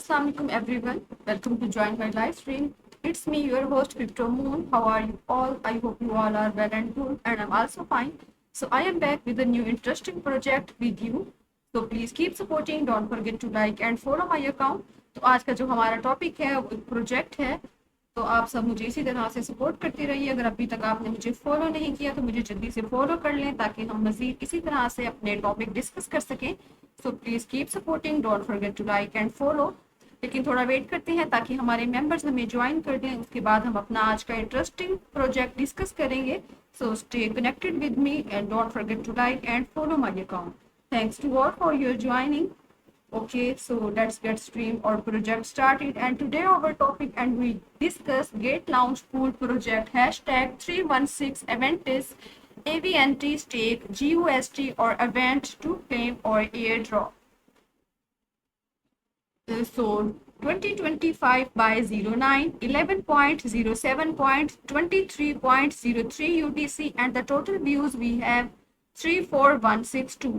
Assalamu alaikum everyone. Welcome to join my live stream. It's me, your host Crypto Moon. How are you all? I hope you all are well and good, and I'm also fine. So I am back with a new interesting project with you. So please keep supporting. Don't forget to like and follow my account. तो आज का जो हमारा topic है वो एक project है, तो आप सब मुझे इसी तरह से सपोर्ट करते रहिए। अगर अभी तक आपने मुझे फॉलो नहीं किया तो मुझे जल्दी से फॉलो कर लें ताकि हम मजीद इसी तरह से अपने टॉपिक डिस्कस कर सकें। So please keep supporting, don't forget to like and follow. लेकिन थोड़ा वेट करते हैं ताकि हमारे मेंबर्स हमें ज्वाइन कर दें, उसके बाद हम अपना आज का इंटरेस्टिंग प्रोजेक्ट डिस्कस करेंगे। So stay connected with me and don't forget to like and follow my account. Thanks to all for your joining. Okay, so let's get stream or project started. And today our topic and we discuss Gate Launch Pool project hashtag 316 Aventis AVNT stake GUST or event to claim or airdrop. So 2025 by 09 11.07.23.03 UTC and the total views we have 34162.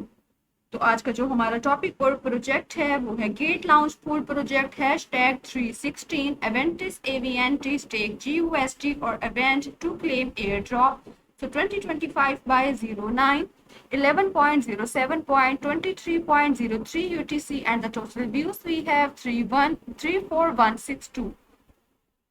तो आज का जो हमारा topic और project है वो है Gate launch pool project hashtag 316 Avantis AVNT stake GUST और event to claim airdrop. So 2025 by 09 11.07.23.03 UTC and the total views we have 34162.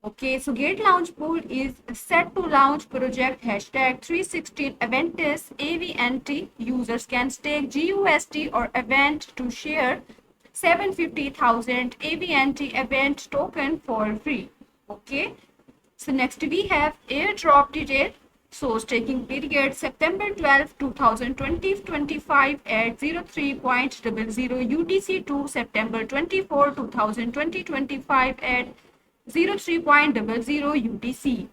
Okay, so Gate Launch Pool is set to launch project hashtag 316 Aventis AVNT. Users can stake GUST or event to share 750,000 AVNT event token for free. Okay, so next we have airdrop detail. So staking period September 12, 2025 at 03.00 UTC to September 24, 2025 at 03.00 UTC.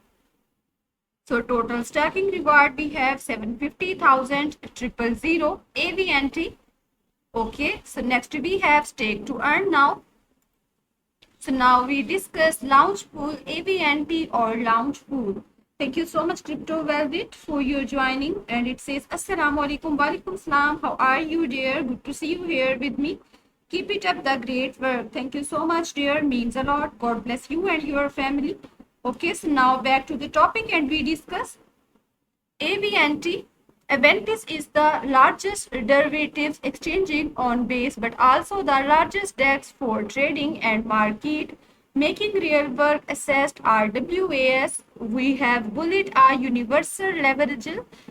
So total stacking reward we have 750,000 000 AVNT. Okay, so next we have stake to earn now. So now we discuss launch pool AVNT or launch pool. Thank you so much Crypto Velvet for your joining. And it says Assalamu alaikum, walaikum salam. How are you dear? Good to see you here with me. Keep it up the great work. Thank you so much dear, means a lot. God bless you and your family. Okay, so now back to the topic and we discuss AVNT. Aventis is the largest derivatives exchanging on base but also the largest DEX for trading and market making real work assessed RWAS. We have bullet a universal leverage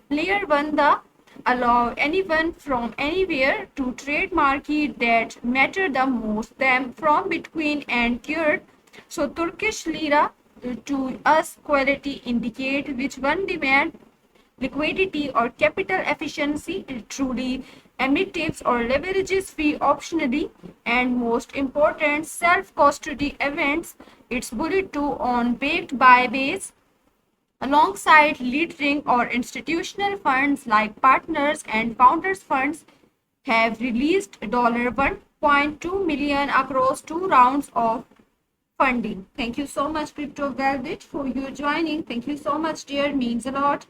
layer 1 the allow anyone from anywhere to trade market that matter the most them from Bitcoin and Kyr. So Turkish lira to us quality indicate which one demand liquidity or capital efficiency truly emitters or leverages fee optionally and most important self-custody events. It's bullet 2 on baked by base alongside leading or institutional funds like partners and founders funds have released $1.2 million across 2 rounds of funding. Thank you so much Crypto Velvet for your joining. Thank you so much dear, means a lot.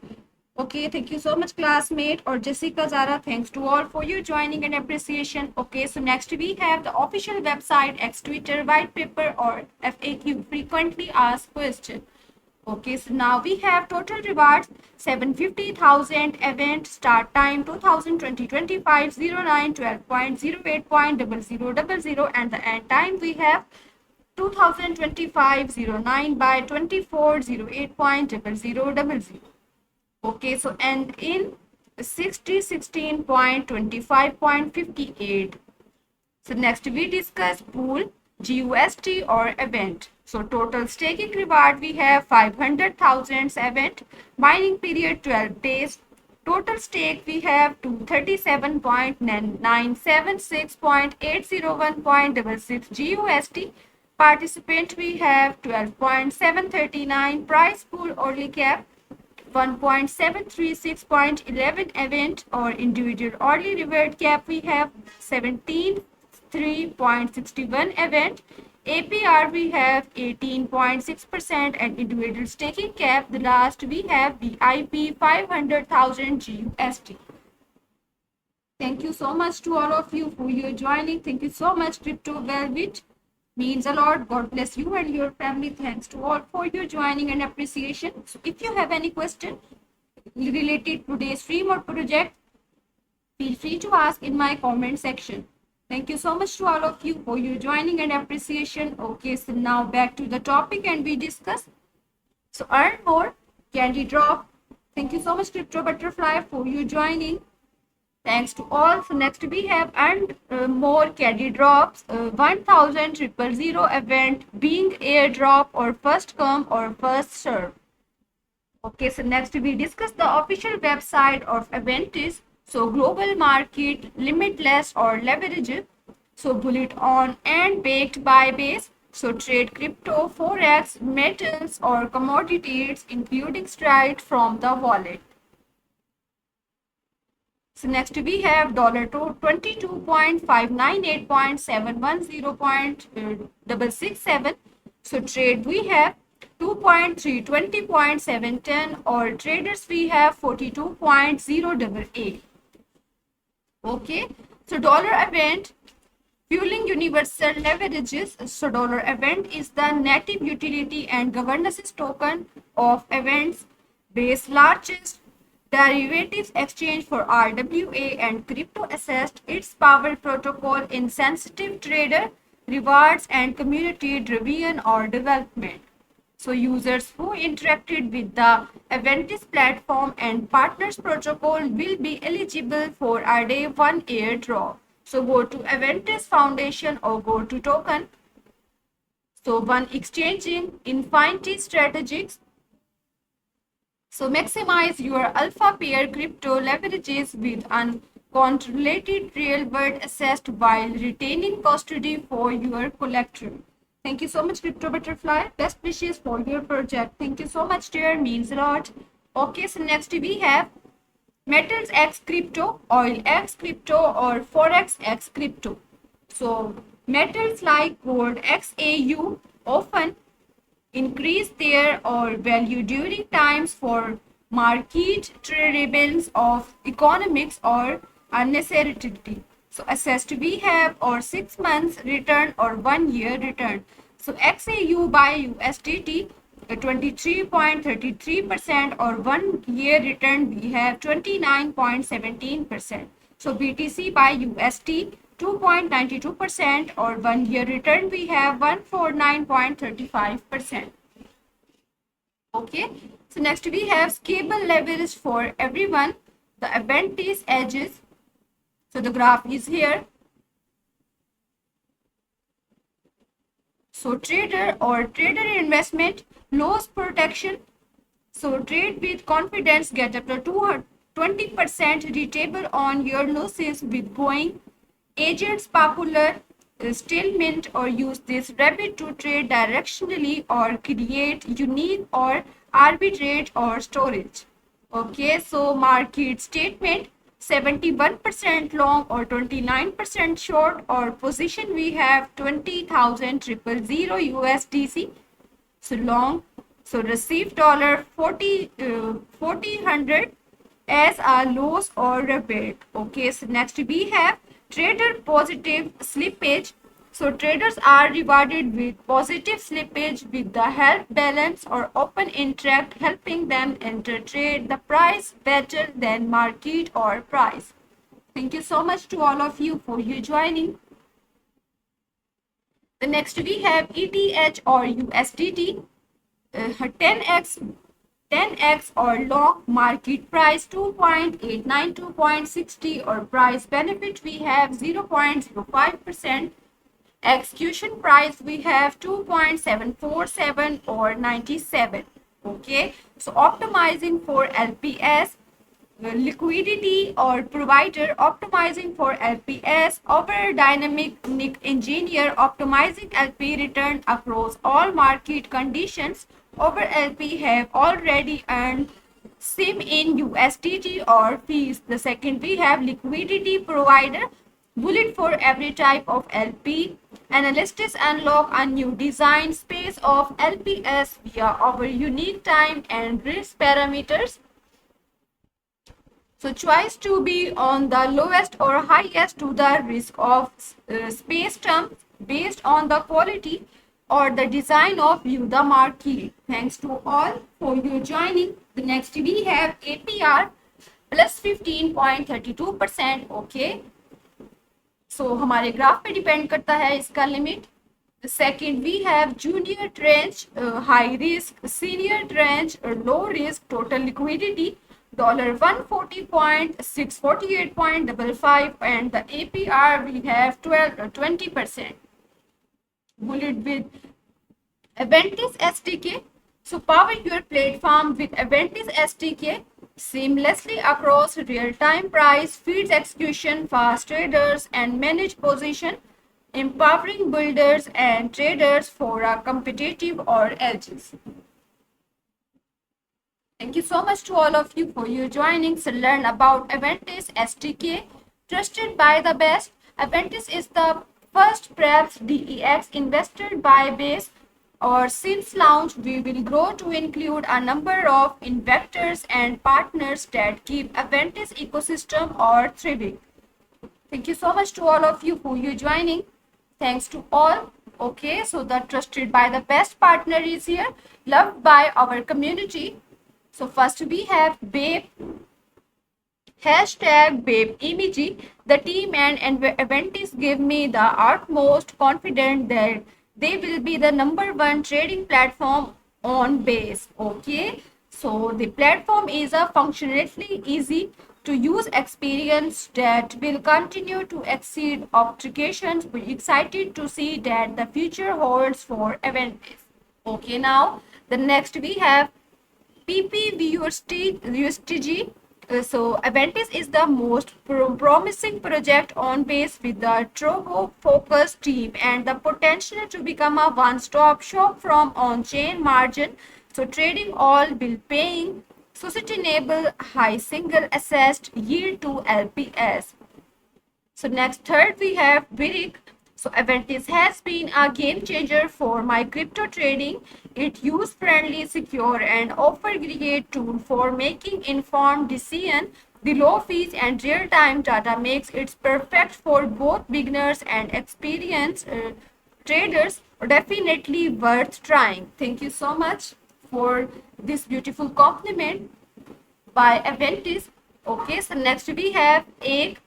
Okay, thank you so much classmate or Jessica Zara. Thanks to all for your joining and appreciation. Okay, so next we have the official website, X Twitter, white paper or FAQ, frequently asked question. Okay, so now we have total rewards 750,000 event start time 2020-25 09 12.08.0000 and the end time we have 2025 09 by 24 08.0000. Okay, so and in 16.25.58. So next we discuss pool GUST or event. So total staking reward we have 500,000 event, mining period 12 days. Total stake we have 237.976.801.66 GUST. Participant we have 12.739. Price pool only cap 1.736.11 event or individual early reward cap we have 17.3.61 event. APR we have 18.6% and individual staking cap the last we have VIP 500,000 GUST. Thank you so much to all of you for your joining. Thank you so much Crypto Velvet. means a lot. God bless you and your family. Thanks to all for your joining and appreciation. So if you have any question related to today's stream or project, feel free to ask in my comment section. Thank you so much to all of you for your joining and appreciation. Okay, so now back to the topic and we discuss. So earn more, candy drop. Thank you so much, Crypto Butterfly, for your joining. Thanks to all. So next we have earned more candy drops. 1000 event being airdrop or first come or first serve. Okay, so next we discuss the official website of Aventis. So global market, limitless or leverage. So bullet on and baked by base. So trade crypto, forex, metals or commodities, including straight from the wallet. So next we have dollar to 22.598.710.667. So trade we have 2.3 20.710 or traders we have 42.088. Okay, so dollar event fueling universal leverages. So dollar event is the native utility and governance token of events based largest derivatives exchange for RWA and crypto assessed its power protocol in sensitive trader rewards and community driven or development. So users who interacted with the Aventis platform and partners protocol will be eligible for a day one airdrop. So go to Aventis Foundation or go to token. So one exchanging Infinity Strategics. So maximize your alpha pair crypto leverages with uncontrolled real world assessed while retaining custody for your collateral. Thank you so much, Crypto Butterfly. Best wishes for your project. Thank you so much, dear. Means a lot. Okay, so next we have Metals X Crypto, Oil X Crypto, or Forex X Crypto. So metals like gold XAU often increase their or value during times for market trades of economics or uncertainty. So assessed we have or 6 months return or 1 year return. So XAU by USDT 23.33% or 1 year return we have 29.17%. So BTC by USD 2.92% or 1 year return we have 149.35%. Okay, so next we have scalable leverage for everyone. The Aventis edges. So the graph is here. So trader or trader investment loss protection. So trade with confidence, get up to 20% retable on your losses with going agents popular still mint or use this rabbit to trade directionally or create unique or arbitrage or storage. Okay, so market statement 71% long or 29% short or position we have 20,000 USDC. So long, so receive dollar 40 as a loss or rebate. Okay, so next we have trader positive slippage. So traders are rewarded with positive slippage with the help balance or open interest, helping them enter trade the price better than market or price. Thank you so much to all of you for your joining. The next we have ETH or USDT, 10x or long market price 2.892.60 or price benefit we have 0.05%. Execution price we have 2.747 or 97. Okay, so optimizing for LPS, liquidity or provider optimizing for LPS, over dynamic engineer optimizing LP return across all market conditions. Over LP have already earned SIM in USDT or fees. The second we have liquidity provider, bullet for every type of LP. Analysts unlock a new design space of LPS via our unique time and risk parameters. So choice to be on the lowest or highest to the risk of space terms. based on the quality or the design of you, the marquee. Thanks to all for your joining. The next we have APR plus 15.32%. Okay. So हमारे graph पे depend करता है इसका limit. The second we have junior tranche, high risk, senior tranche, low risk, total liquidity $140.648.55 and the APR we have 20%. Bullet with Aventis SDK. So power your platform with Aventis SDK seamlessly across real-time price, feeds execution, fast traders and manage position, empowering builders and traders for a competitive or edges. Thank you so much to all of you for your joining to learn about Aventis SDK, trusted by the best. Aventis is the first Preps DEX invested by Base, or since launch we will grow to include a number of investors and partners that keep Aventis ecosystem or thriving. Thank you so much to all of you for your joining. Thanks to all. Okay, so the trusted by the best partner is here, loved by our community. So first we have Babe, hashtag Babe Emiji. The team and Aventis give me the utmost confidence that they will be the #1 trading platform on Base. Okay, so the platform is a functionally easy to use experience that will continue to exceed expectations. We're excited to see that the future holds for Aventis. Okay, now the next we have PPVUSTG. So Aventis is the most promising project on Base with the turbo focused team and the potential to become a one-stop shop from on-chain margin. So trading all bill paying, so sustainable high single assessed yield to LPS. So next third we have Virik. So Aventis has been a game changer for my crypto trading. It user-friendly, secure and offer great tool for making informed decision. The low fees and real-time data makes it perfect for both beginners and experienced traders. Definitely worth trying. Thank you so much for this beautiful compliment by Aventis. Okay, so next we have Egg.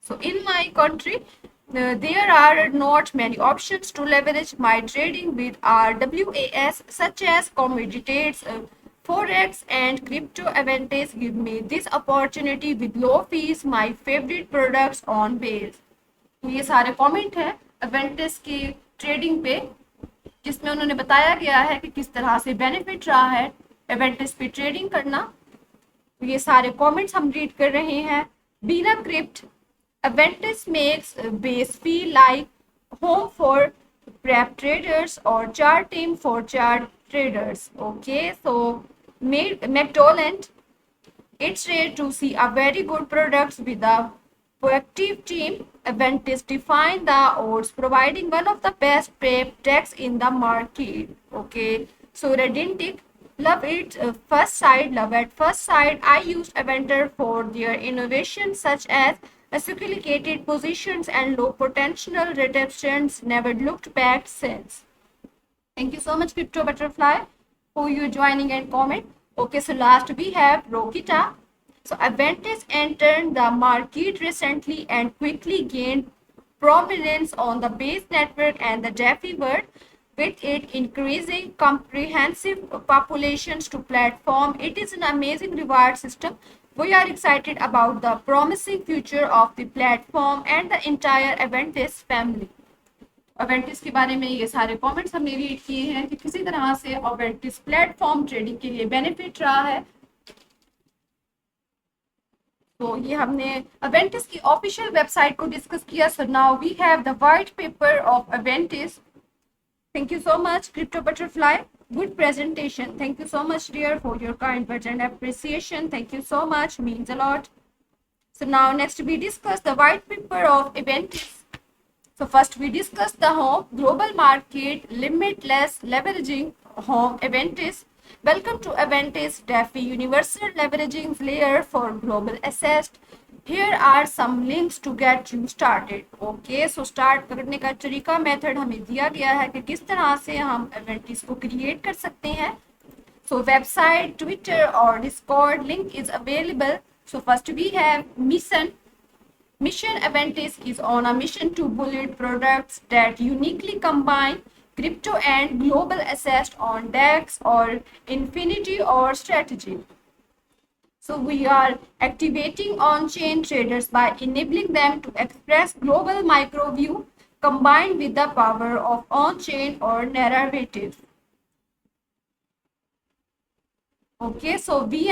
So in my country, there are not many options to leverage my trading with RWAS, such as commodities, Forex and crypto. Aventis give me this opportunity with low fees, my favorite products on Base. तो ये सारे comment हैं Aventis के trading पे, जिसमें उन्होंने बताया गया है कि किस तरह से बेनिफिट रहा है Aventis पे ट्रेडिंग करना. तो ये सारे कमेंट्स हम रीड कर रहे हैं. Bina Crypt, Aventis makes Base feel like home for prep traders or chart team for chart traders. Okay, so McDonald, it's rare to see a very good products with a proactive team. Aventis define the odds, providing one of the best prep decks in the market. Okay, so Redintic, love it first sight, love at first sight. I used Aventis for their innovations such as associated positions and low potential redemptions. Never looked back since. Thank you so much, Crypto Butterfly, for you joining and comment. Okay, so last we have Rokita. So Aventis entered the market recently and quickly gained prominence on the Base network and the DeFi world, with it increasing comprehensive populations to platform. It is an amazing reward system. We are excited about the promising future of the platform and the entire Aventis family. Aventis के बारे में ये सारे comments हमने read किए हैं कि किसी तरह से Aventis प्लेटफॉर्म ट्रेडिंग के लिए बेनिफिट रहा है. तो ये हमने Aventis की ऑफिशियल वेबसाइट को डिस्कस किया. So now we have the white paper of Aventis. Thank you so much, Crypto Butterfly. Good presentation. Thank you so much, dear, for your kind words and appreciation. Thank you so much. Means a lot. So now next we discuss the white paper of Aventis. So first we discuss the home global market limitless leveraging home Aventis. Welcome to Aventis DeFi universal leveraging layer for global assets. Here are some links to get you started. Okay, so start करने का तरीका method हमें दिया गया है कि किस तरह से हम Aventis को क्रिएट कर सकते हैं. So website, Twitter or Discord link is available. So first we have mission. Mission Aventis is on a mission to build products that uniquely combine crypto and global assets on DEX or Infinity or Strategy. So we are activating on-chain traders by enabling them to express global micro view combined with the power of on-chain or narrative. Okay, so we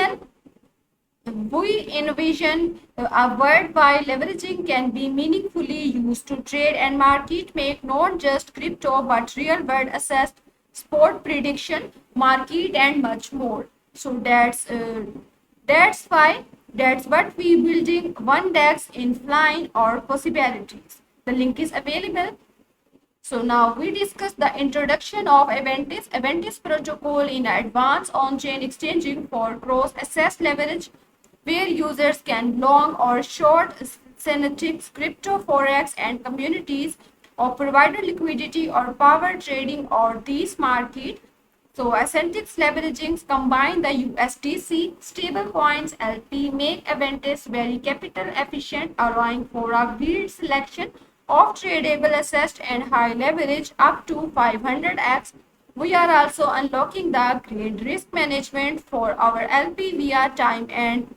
envision a world where leveraging can be meaningfully used to trade and market make not just crypto but real world assets, sport prediction, market and much more. So that's what we building one DEX in flying or possibilities. The link is available. So now we discuss the introduction of Aventis. Aventis protocol in advanced on-chain exchanging for cross-asset leverage, where users can long or short synthetic crypto, forex, and communities or provider liquidity or power trading or these market. So Ascentix leveraging combine the USDC stablecoins LP make Aventis very capital efficient, allowing for a great selection of tradable assets and high leverage up to 500x. We are also unlocking the great risk management for our LP via time and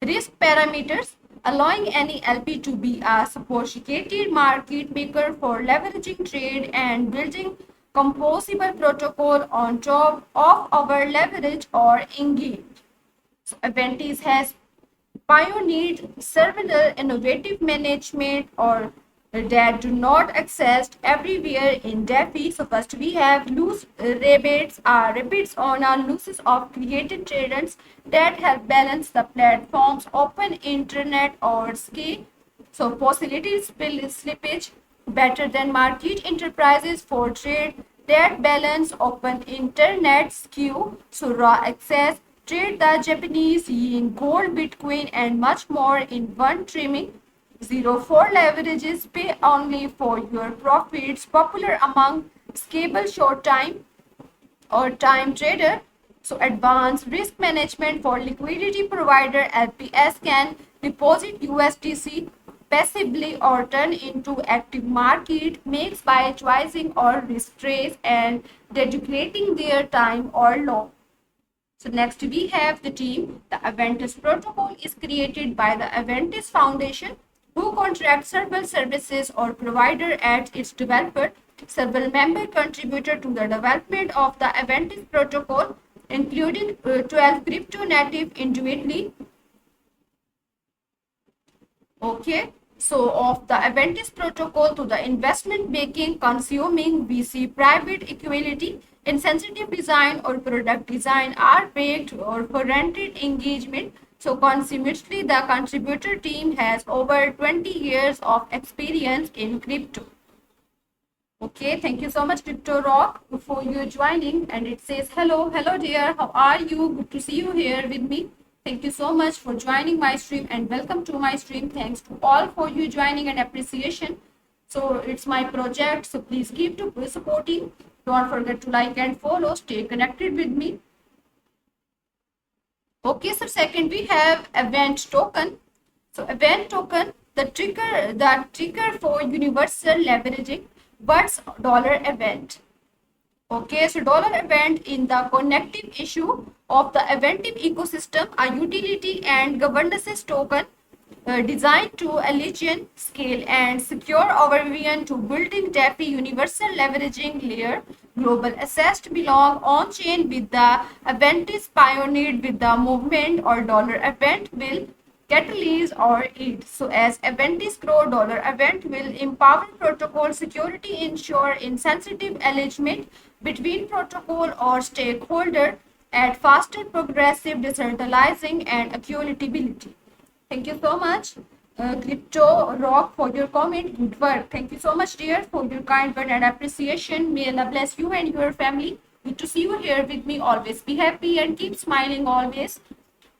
risk parameters, allowing any LP to be a sophisticated market maker for leveraging trade and building composable protocol on top of our leverage or engage. So Aventis has pioneered several innovative management or that do not exist everywhere in DeFi. So first we have loose rebates on our losses of created traders that help balance the platform's open internet or scale. So possibility slippage better than market enterprises for trade that balance open internet skew. So raw access trade the Japanese yen, gold, Bitcoin, and much more in one trimming. 04 leverages pay only for your profits, popular among scalable short time or time trader. So advanced risk management for liquidity provider LPS can deposit USDC passively or turn into active market makes by choosing or risk trace and dedicating their time or loan. So next we have the team. The Aventis protocol is created by the Aventis Foundation, who contracts several services or provider as its developer. Several member contributor to the development of the Aventis protocol, including 12 crypto native individually. Okay. So of the Aventis protocol to the investment banking, consuming VC private equality, insensitive design or product design are baked or for rented engagement. So consequently, the contributor team has over 20 years of experience in crypto. Okay, thank you so much, Crypto Rock, for your joining. And it says, hello dear, how are you? Good to see you here with me. Thank you so much for joining my stream and welcome to my stream. Thanks to all for you joining and appreciation. So it's my project, so please keep supporting. Don't forget to like and follow. Stay connected with me. Okay, so second we have event token. So event token, the trigger for universal leveraging. What's dollar event? Okay, so dollar event in the connective issue of the Aventive ecosystem, a utility and governance token designed to alleviate scale and secure our vision to building DeFi universal leveraging layer. Global assets belong on chain with the Aventis pioneered with the movement or dollar event will catalyze or aid. So as Aventis grow, dollar event will empower protocol security, ensure insensitive alignment between protocol or stakeholder, at faster progressive decentralizing and accountability. Thank you so much, Crypto Rock, for your comment. Good work. Thank you so much, dear, for your kind word and appreciation. May Allah bless you and your family. Good to see you here with me always. Be happy and keep smiling always.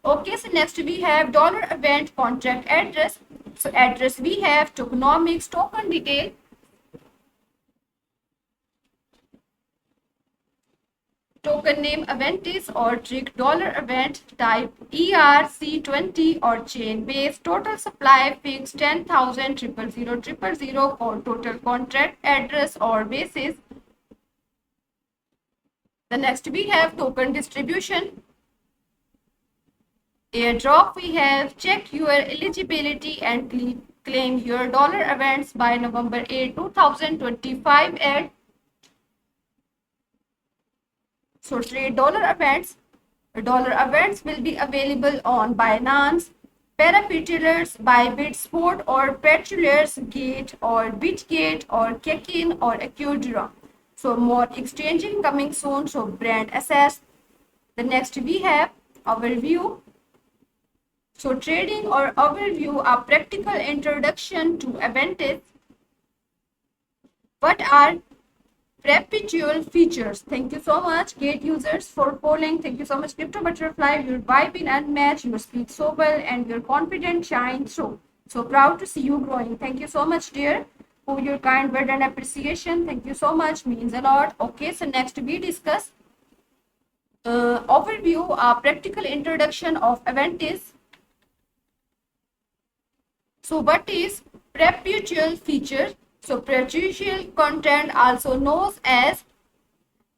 Okay, so next we have dollar event contract address. So address we have tokenomics, token detail, token name Aventis or trick dollar event type ERC20 or chain base, total supply fixed 10,000 000 or total contract address or basis. The next we have token distribution. Airdrop we have check your eligibility and claim your dollar events by November 8, 2025 at so trade dollar events. Dollar events will be available on Binance, Parapetilers, Bybit Sport or Petulers Gate or Bitgate or Kekin or Acudra. So more exchanging coming soon. So brand assess. The next we have overview. So trading or overview, a practical introduction to Aventis. What are perpetual features? Thank you so much, Gate users, for polling. Thank you so much, Crypto Butterfly. Your vibe in unmatched, you speak so well, and your confidence shine through. So proud to see you growing. Thank you so much, dear, for your kind word and appreciation. Thank you so much, means a lot. Okay, so next we discuss overview, a practical introduction of Aventis. So what is perpetual feature? So perpetual content, also known as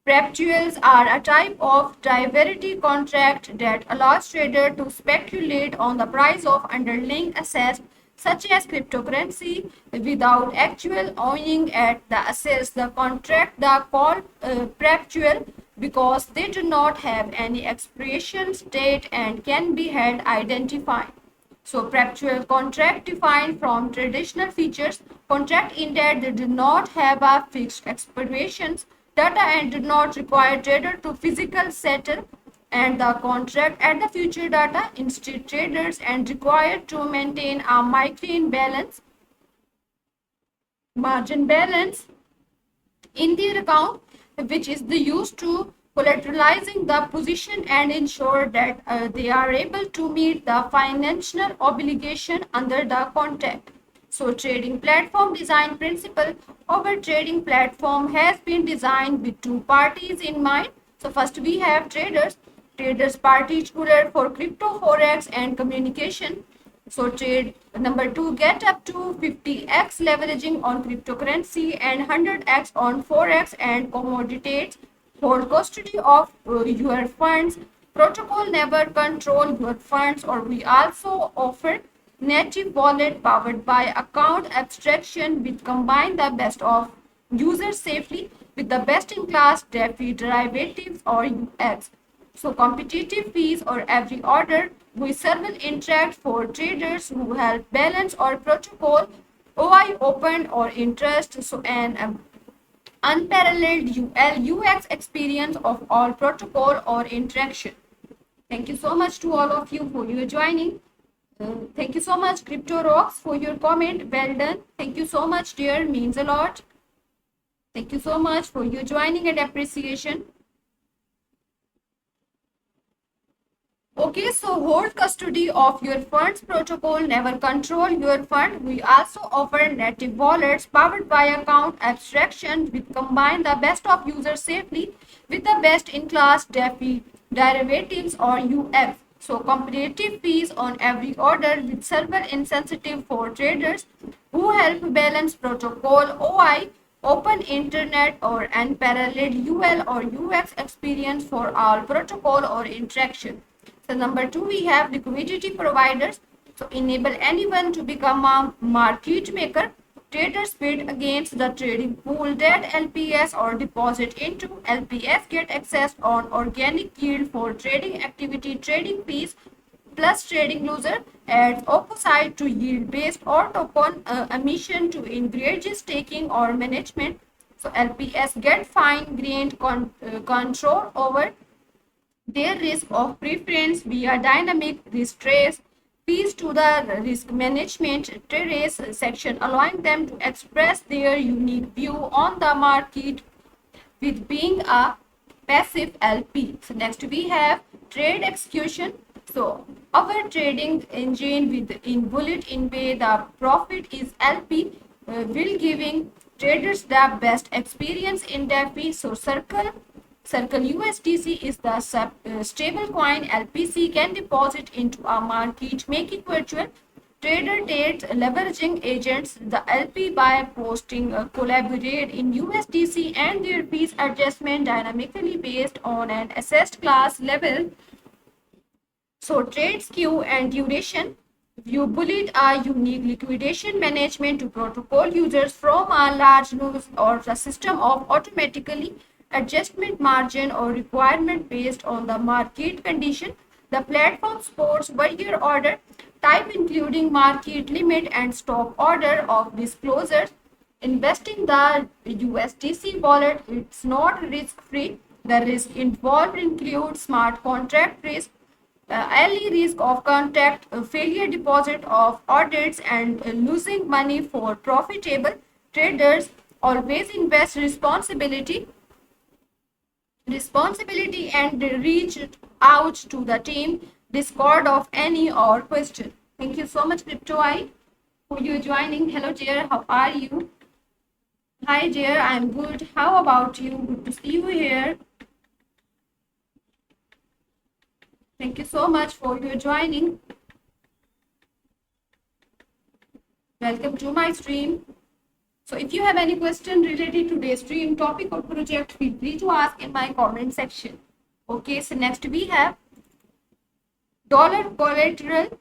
perpetuals, are a type of derivative contract that allows traders to speculate on the price of underlying assets such as cryptocurrency without actual owning at the assets. The contract the called perpetual because they do not have any expiration date and can be held identified. So perpetual contract different from traditional features contract in that they do not have a fixed expirations data and do not require trader to physical settle and the contract at the future data. Instead, traders and required to maintain a micro balance margin balance in their account, which is the used to collateralizing the position and ensure that they are able to meet the financial obligation under the contract. So trading platform design principle. Our trading platform has been designed with two parties in mind. So first we have traders. Traders particular for crypto, forex and communication. So trade number 2, get up to 50x leveraging on cryptocurrency and 100x on forex and commodities. Hold custody of your funds. Protocol never control your funds. Or we also offer native wallet powered by account abstraction which combine the best of user safely with the best in class DeFi derivatives or UX. So competitive fees or every order we serve will interact for traders who help balance or protocol OI open or interest. So an unparalleled UX experience of all protocol or interaction. Thank you so much to all of you for your joining. Thank you so much, Crypto Rocks, for your comment. Well done. Thank you so much, dear. Means a lot. Thank you so much for your joining and appreciation. Okay, so hold custody of your funds protocol, never control your fund. We also offer native wallets powered by account abstraction which combine the best of users safely with the best in class DeFi derivatives or UX. So competitive fees on every order with server insensitive for traders who help balance protocol OI, open internet or unparalleled UL or UX experience for all protocol or interaction. So number 2, we have liquidity providers. So enable anyone to become a market maker. Traders bid against the trading pool that LPS or deposit into. LPS get access on organic yield for trading activity, trading fees plus trading loser adds opposite to yield based or token emission to encourage staking or management. So LPS get fine-grained control over their risk of preference via dynamic risk trace feeds to the risk management trace section, allowing them to express their unique view on the market with being a passive LP. So next we have trade execution. So our trading engine in bullet in way the profit is LP will giving traders the best experience in DeFi. So Circle USDC is the stable coin LPC can deposit into a market making virtual trader trades leveraging agents the LP by posting collaborate in USDC and their fees adjustment dynamically based on an assessed class level. So trades queue and duration. View bullet are unique liquidation management to protocol users from a large node or the system of automatically adjustment margin or requirement based on the market condition. The platform supports one-year order type including market limit and stop order of disclosures. Investing the USDC wallet, it's not risk-free. The risk involved includes smart contract risk, early risk of contract failure, deposit of audits, and losing money for profitable traders. Always invest responsibility and reach out to the team Discord of any or question. Thank you so much, CryptoEye, for you joining. Hello, dear. How are you? Hi, dear. I'm good. How about you? Good to see you here. Thank you so much for your joining. Welcome to my stream. So if you have any question related to today's stream topic or project, feel free to ask in my comment section. Okay, so next we have dollar collateral.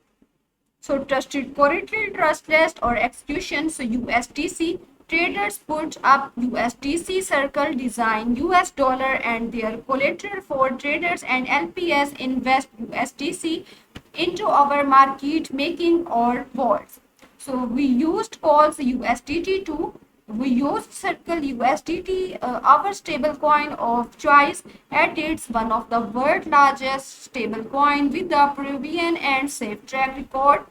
So trusted collateral, trustless or execution. So USDC traders put up USDC Circle design US dollar and their collateral for traders and LPS invest USDC into our market making or vaults. So we used calls USDT2. We used Circle USDT, our stablecoin of choice, at it's one of the world's largest stablecoin with a proven and safe track record,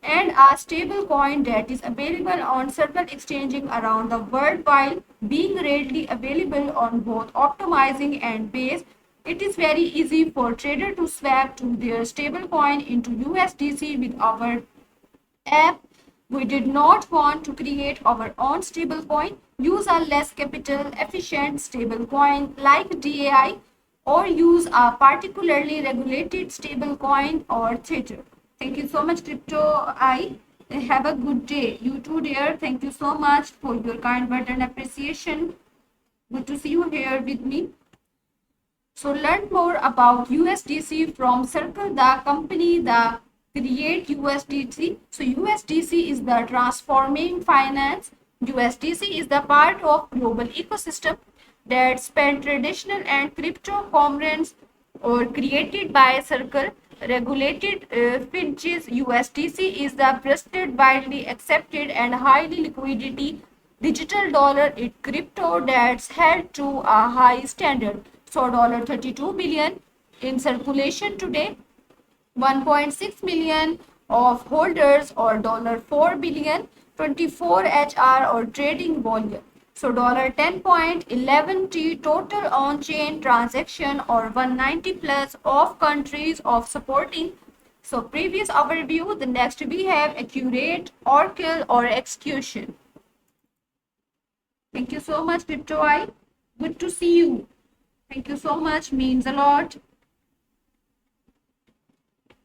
and a stable coin that is available on several exchanges around the world while being readily available on both optimizing and base. It is very easy for trader to swap to their stable coin into USDC with our app. We did not want to create our own stablecoin, use a less capital efficient stablecoin like DAI, or use a particularly regulated stablecoin or Tether. Thank you so much, Crypto. I have a good day. You too, dear. Thank you so much for your kind word and appreciation. Good to see you here with me. So learn more about USDC from Circle, the company that create USDC. So USDC is the transforming finance. USDC is the part of global ecosystem that span traditional and crypto components or created by Circle. Regulated finches, USDC is the trusted, widely accepted, and highly liquidity digital dollar. It crypto that's held to a high standard. So $32 billion in circulation today, 1.6 million of holders, or $4 billion, 24 HR or trading volume. So $10.11 T total on-chain transaction, or 190 plus of countries of supporting. So previous overview. The next we have accurate, Oracle or execution. Thank you so much, CryptoEye. Good to see you. Thank you so much. Means a lot.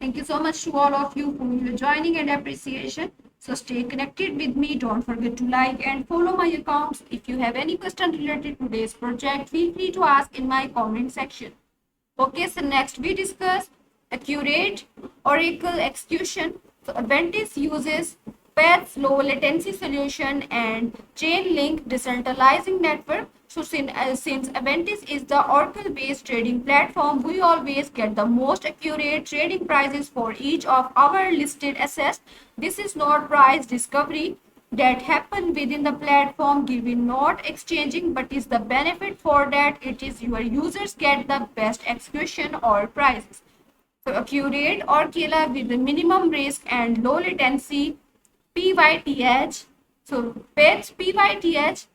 Thank you so much to all of you for your joining and appreciation. So stay connected with me. Don't forget to like and follow my accounts. If you have any question related to today's project, feel free to ask in my comment section. Okay, so next we discuss accurate Oracle execution. So Aventis uses PET's low latency solution and Chainlink decentralizing network. So since Aventis is the Oracle-based trading platform, we always get the most accurate trading prices for each of our listed assets. This is not price discovery that happen within the platform, given not exchanging, but is the benefit for that it is your users get the best execution or prices. So accurate or Kela with the minimum risk and low latency, PYTH. So PET's PYTH,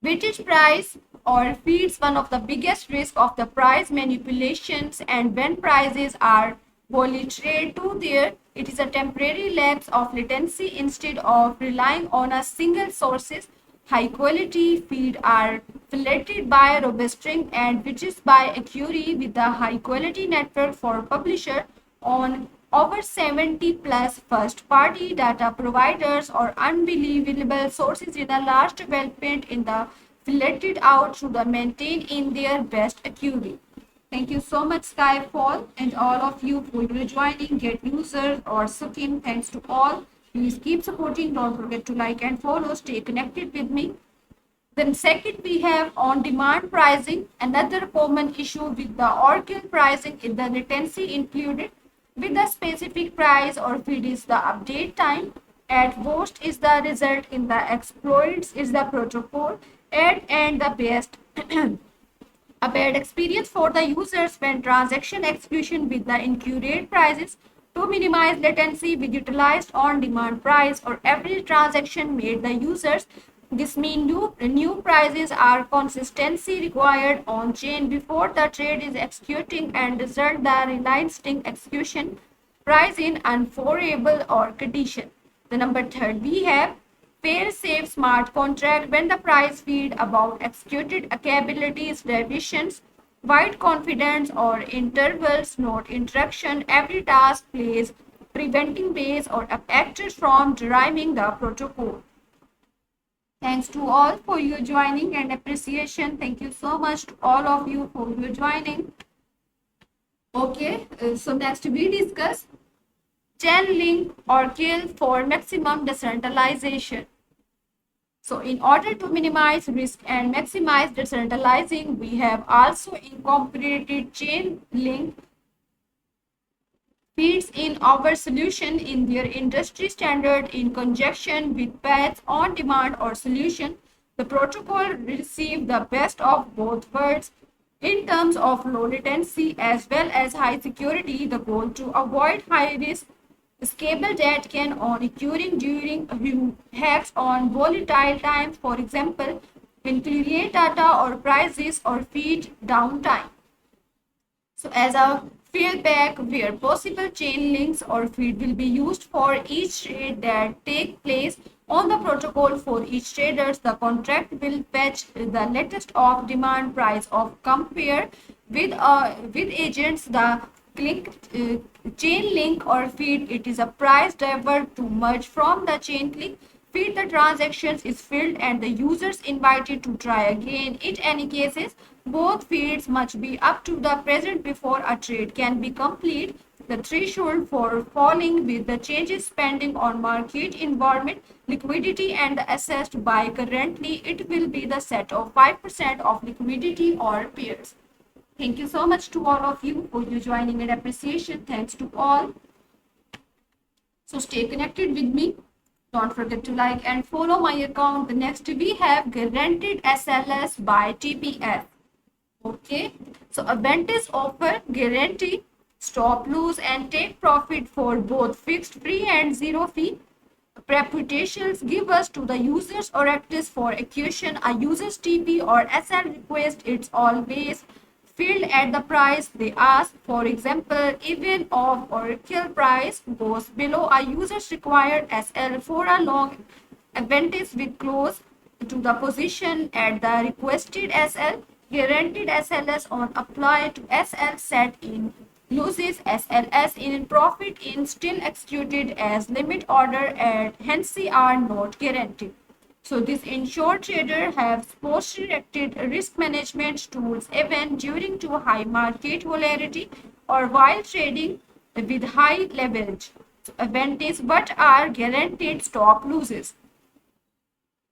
British price or feeds one of the biggest risks of the price manipulations, and when prices are volatile to there, it is a temporary lapse of latency instead of relying on a single sources. High quality feed are filtered by robustering and which by Accuray with the high quality network for publisher on over 70 plus first party data providers or unbelievable sources in a large development in the filtered out to the maintain in their best accuracy. Thank you so much Skyfall and all of you for your joining, get users or Sukim. Thanks to all. Please keep supporting. Don't forget to like and follow. Stay connected with me. Then second, we have on-demand pricing. Another common issue with the Oracle pricing is the latency included with the specific price or feed is the update time. At worst is the result in the exploits is the protocol and the best a bad experience for the users when transaction execution with the inaccurate prices. To minimize latency, we utilized on-demand price or every transaction made the users. This means new prices are consistency required on chain before the trade is executing and result the realistic execution price in unfavorable or condition. The number third we have fair safe smart contract when the price feed about executed capabilities revisions wide confidence or intervals not interaction every task plays preventing base or actors from deriving the protocol. Thanks to all for your joining and appreciation. Thank you so much to all of you for your joining. Okay, so next we discuss Chainlink or kill for maximum decentralization. So in order to minimize risk and maximize decentralizing, we have also incorporated Chainlink feeds in our solution in their industry standard in conjunction with paths on demand or solution. The protocol receives the best of both worlds in terms of low latency as well as high security. The goal to avoid high risk scalable that can on occurring during hacks on volatile times, for example, when create data or prices or feed downtime. So as a fallback where possible chain links or feed will be used for each trade that take place on the protocol for each traders, the contract will fetch the latest of demand price of compare with agents the chain link or feed. It is a price driver to merge from the chain link feed the transactions is filled and the users invited to try again. In any cases, both feeds must be up to the present before a trade can be complete. The threshold for falling with the changes depending on market environment, liquidity and assessed by currently it will be the set of 5% of liquidity or pairs. Thank you so much to all of you for your joining and appreciation. Thanks to all. So stay connected with me. Don't forget to like and follow my account. The next we have guaranteed SLS by TPS. Okay. So Aventis offer guarantee, stop loss and take profit for both fixed fee and zero fee. Reputations give us to the users or actors for execution. A user's TP or SL request it's always filled at the price they ask. For example, even if Oracle price goes below a user's required SL for a long advantage with close to the position at the requested SL, guaranteed SLS on apply to SL set in loses SLS in profit in still executed as limit order and hence are not guaranteed. So this insured trader has post-directed risk management tools even during too high market volatility or while trading with high leverage. So advantage but are guaranteed stop losses.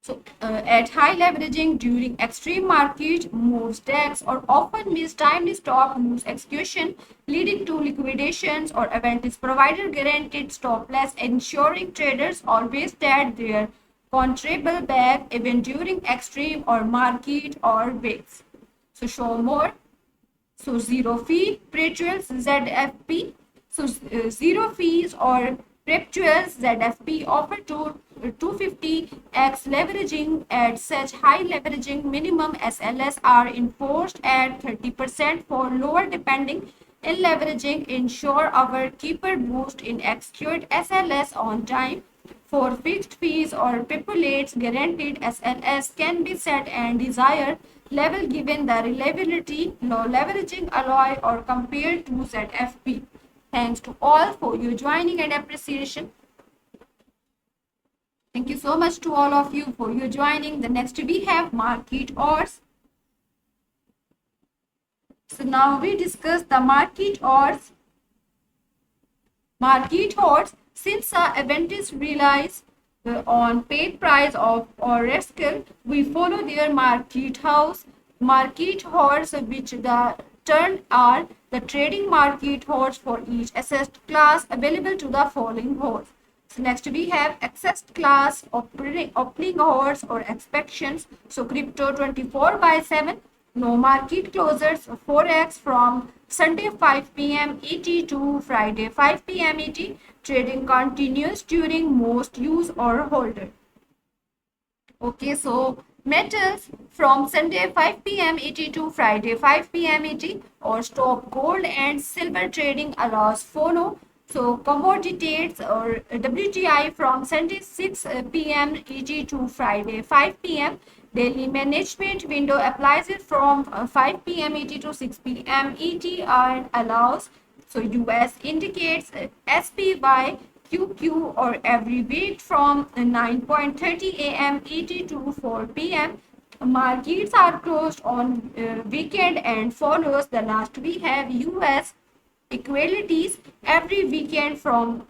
So at high leveraging during extreme market moves, tax or often mistimed stop moves execution leading to liquidations or advantage provider guaranteed stop loss ensuring traders always that their controllable back even during extreme or market or waves. So show more. So zero fee rituals ZFP. So zero fees or Perpetuals ZFP offer to 250x leveraging at such high leveraging minimum SLS are enforced at 30% for lower depending in leveraging ensure our keeper boost in execute SLS on time. For fixed fees or populates, guaranteed SLS can be set and desired level given the reliability, low leveraging alloy or compared to ZFP. Thanks to all for your joining and appreciation. Thank you so much to all of you for your joining. The next we have market odds. So now we discuss the market odds. Market odds, since the event is realized on paid price of or risk, we follow their market house. Market odds, which the term are the trading market odds for each asset class available to the following odds. So next we have access class opening odds or expectations. So crypto 24/7, no market closures, forex from Sunday 5 p.m. ET to Friday 5 p.m. ET. Trading continues during most use or holder. Okay, so metals from Sunday 5 p.m. ET to Friday 5 p.m. ET or stop gold and silver trading allows follow. So commodities or WTI from Sunday 6 p.m. ET to Friday 5 p.m. Daily management window applies it from 5 p.m. ET to 6 p.m. ET and allows. So US indicates SPY QQ or every week from 9:30 a.m. ET to 4 p.m. Markets are closed on weekend and follows the last we have US equalities every weekend from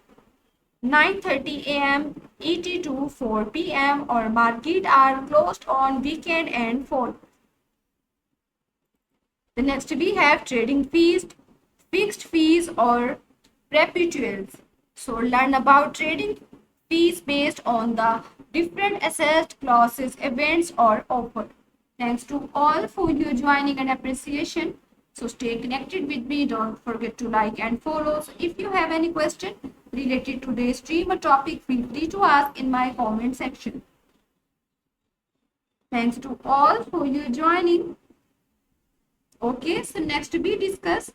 9:30 a.m. ET to 4 p.m. or market are closed on weekend and fall. The next we have trading fees, fixed fees or perpetuals. So learn about trading fees based on the different asset classes, events or offer. Thanks to all for your joining and appreciation. So stay connected with me. Don't forget to like and follow. So if you have any question related to today's stream or topic, feel free to ask in my comment section. Thanks to all for your joining. Okay, so next we discuss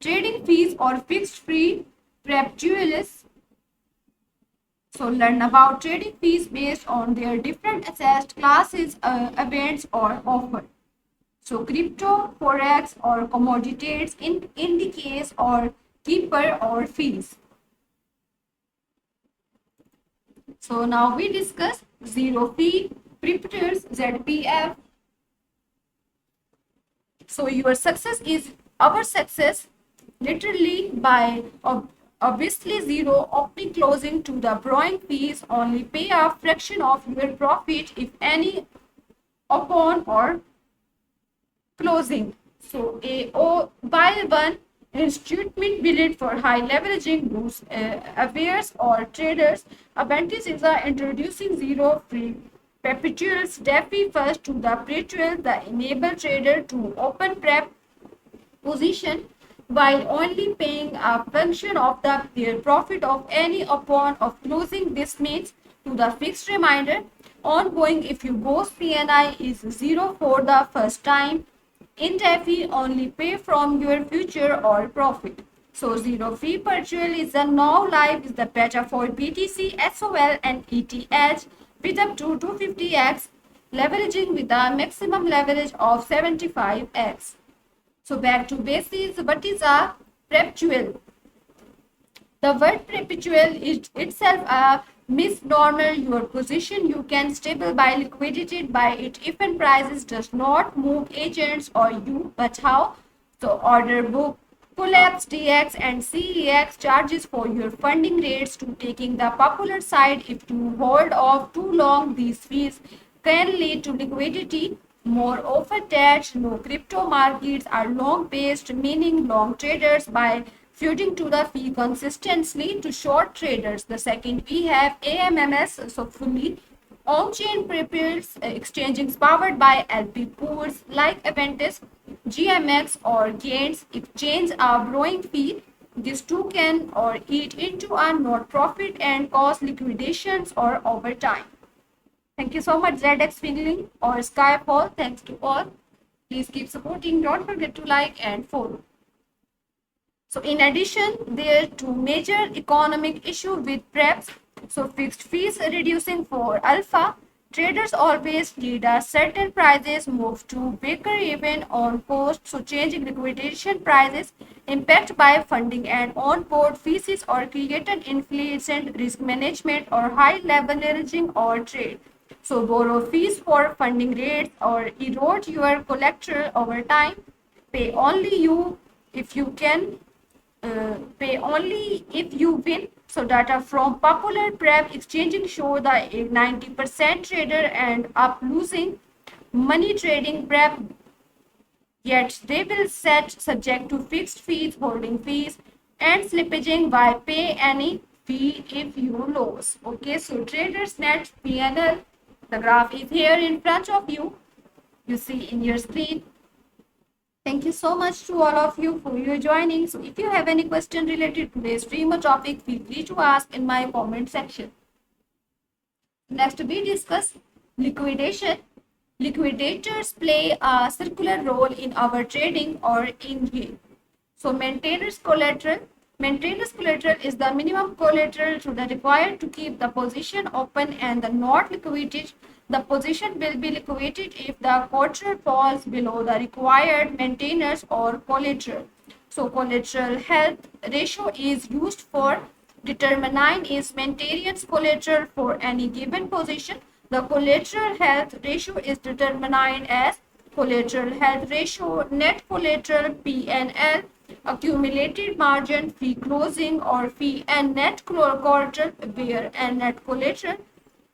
trading fees or fixed fee perpetuals. So learn about trading fees based on their different asset classes, events or offer. So crypto, forex or commodities in the case or keeper or fees. So now we discuss zero fee perpetuals ZPF. So your success is our success literally by obviously zero opening closing to the borrowing fees only pay a fraction of your profit if any upon or closing. So a by one institutement billed for high leveraging boosts awares or traders advantage is introducing zero free perpetuals DeFi first to the perpetual the enable trader to open prep position while only paying a function of their profit of any upon of closing. This means to the fixed reminder ongoing if you both PNI is zero for the first time in DeFi only pay from your future or profit. So zero fee perpetual is a now live is the beta for BTC, SOL and ETH with up to 250x leveraging with a maximum leverage of 75x. So back to basics, what is a perpetual? The word perpetual is itself a misnomer. Your position you can stable by liquidated by it if and prices does not move agents or you, but how? So order book, collapse DX and CEX charges for your funding rates to taking the popular side. If you hold off too long, these fees can lead to liquidity. Moreover, that no crypto markets are long-based, meaning long traders by feuding to the fee consistently to short traders. The second we have AMMS, so fully on-chain prepares exchanges powered by LP pools like Aventis, GMX or Gains exchange a growing fee These two can or eat into a not profit and cause liquidations or overtime. Thank you so much, ZX Fingling or Skyfall. Thanks to all. Please keep supporting. Don't forget to like and follow. So in addition, there are two major economic issues with preps. So fixed fees reducing for alpha. Traders always need a certain prices move to breaker even on cost. So changing liquidation prices impact by funding and on-board fees or create an inefficient risk management or high leveraging or trade. So borrow fees for funding rates or erode your collateral over time. Pay only you if you can pay only if you win. So data from popular prep exchanging show that 90% trader end up losing money trading prep, yet they will set subject to fixed fees, holding fees, and slippaging by pay any fee if you lose. Okay, so traders net PNL, the graph is here in front of you. You see in your screen. Thank you so much to all of you for your joining. So if you have any question related to today's stream or topic, feel free to ask in my comment section. Next, we discuss liquidation. Liquidators play a circular role in our trading or in game. So maintainers collateral. Maintenance collateral is the minimum collateral to the required to keep the position open and the not liquidated. The position will be liquidated if the collateral falls below the required maintainers or collateral. So collateral health ratio is used for determining is maintenance collateral for any given position. The collateral health ratio is determined as collateral health ratio, net collateral PNL, accumulated margin, fee closing or fee and net collateral where and net collateral,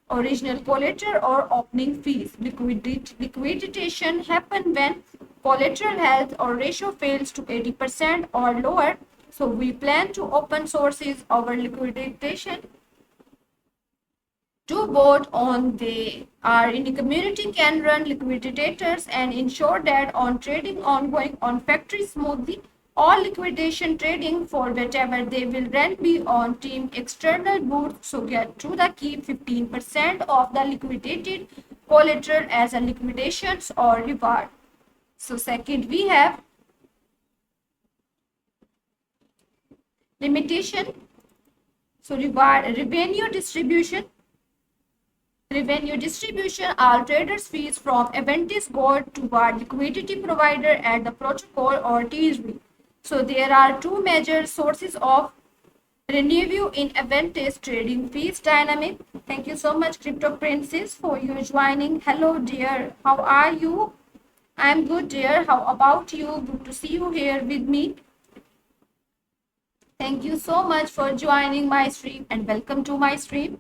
original collateral or opening fees. Liquidation happen when collateral health or ratio fails to 80% or lower. So we plan to open sources our liquidation to vote on they are in the community can run liquidators and ensure that on trading ongoing on factory smoothly all liquidation trading for whatever they will run be on team external booths. So get to the keep 15% of the liquidated collateral as a liquidations or reward. So second we have limitation. So reward revenue distribution. Revenue distribution, all traders' fees from Aventis go toward liquidity provider at the protocol or TSB. So there are two major sources of revenue in Aventis trading fees dynamic. Thank you so much, Crypto Princess, for your joining. Hello, dear. How are you? I'm good, dear. How about you? Good to see you here with me. Thank you so much for joining my stream and welcome to my stream.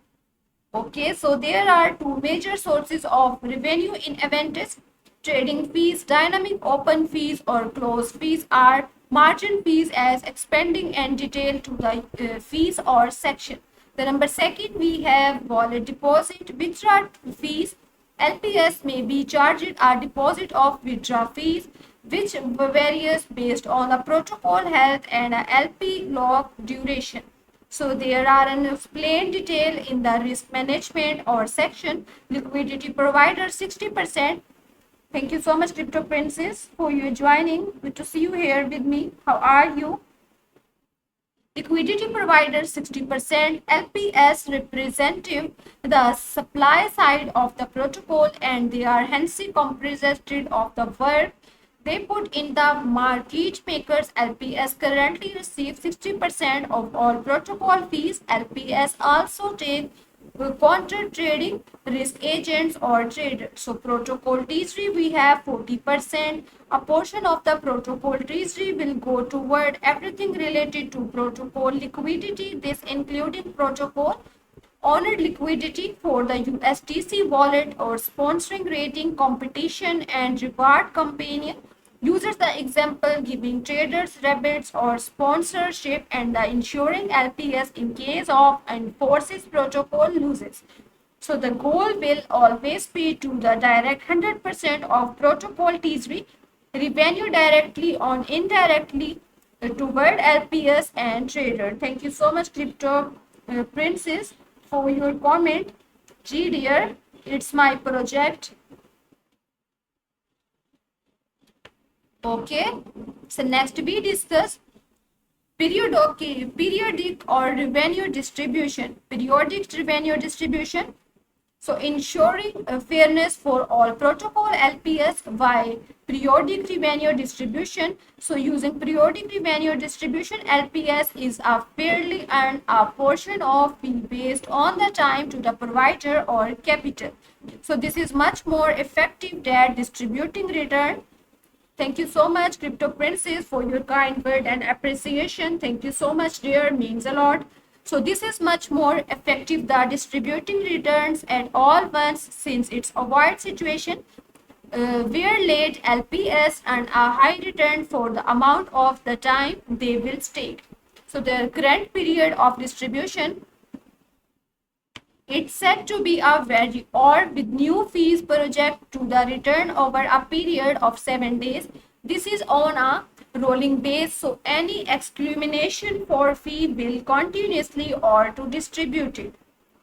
Okay, so there are two major sources of revenue in Aventis. Trading fees, dynamic open fees or closed fees are margin fees as expanding and detail to the fees or section. The number second we have wallet deposit withdrawal fees. LPS may be charged a deposit of withdrawal fees which varies based on the protocol health and LP lock duration. So there are an explained detail in the risk management or section. Liquidity provider 60%. Thank you so much, Crypto Princess, for your joining. Good to see you here with me. How are you? Liquidity provider 60%, LPS representative the supply side of the protocol and they are hence compensated of the work they put in. The market makers LPS currently receive 60% of all protocol fees. LPS also take counter trading risk agents or traders. So protocol treasury we have 40%. A portion of the protocol treasury will go toward everything related to protocol liquidity. This including protocol honored liquidity for the USDC wallet or sponsoring rating competition and reward campaign. Uses the example giving traders rebates or sponsorship and the ensuring LPS in case of enforces protocol loses. So the goal will always be to the direct 100% of protocol treasury revenue directly or indirectly toward LPS and trader. Thank you so much, Crypto Princess, for your comment. G dear, it's my project. Okay, so next we discuss periodic or revenue distribution. Periodic revenue distribution. So ensuring fairness for all protocol LPS by periodic revenue distribution. So using periodic revenue distribution, LPS is a fairly earned a portion of fee based on the time to the provider or capital. So this is much more effective than distributing return. Thank you so much, Crypto Princess, for your kind word and appreciation. Thank you so much, dear. Means a lot. So this is much more effective than distributing returns at all once, since it's avoid situation where late LPS and a high return for the amount of the time they will stake. So their current period of distribution, it's said to be a very or with new fees project to the return over a period of 7 days. This is on a rolling base, so any exclamation for fee will continuously or to distribute it.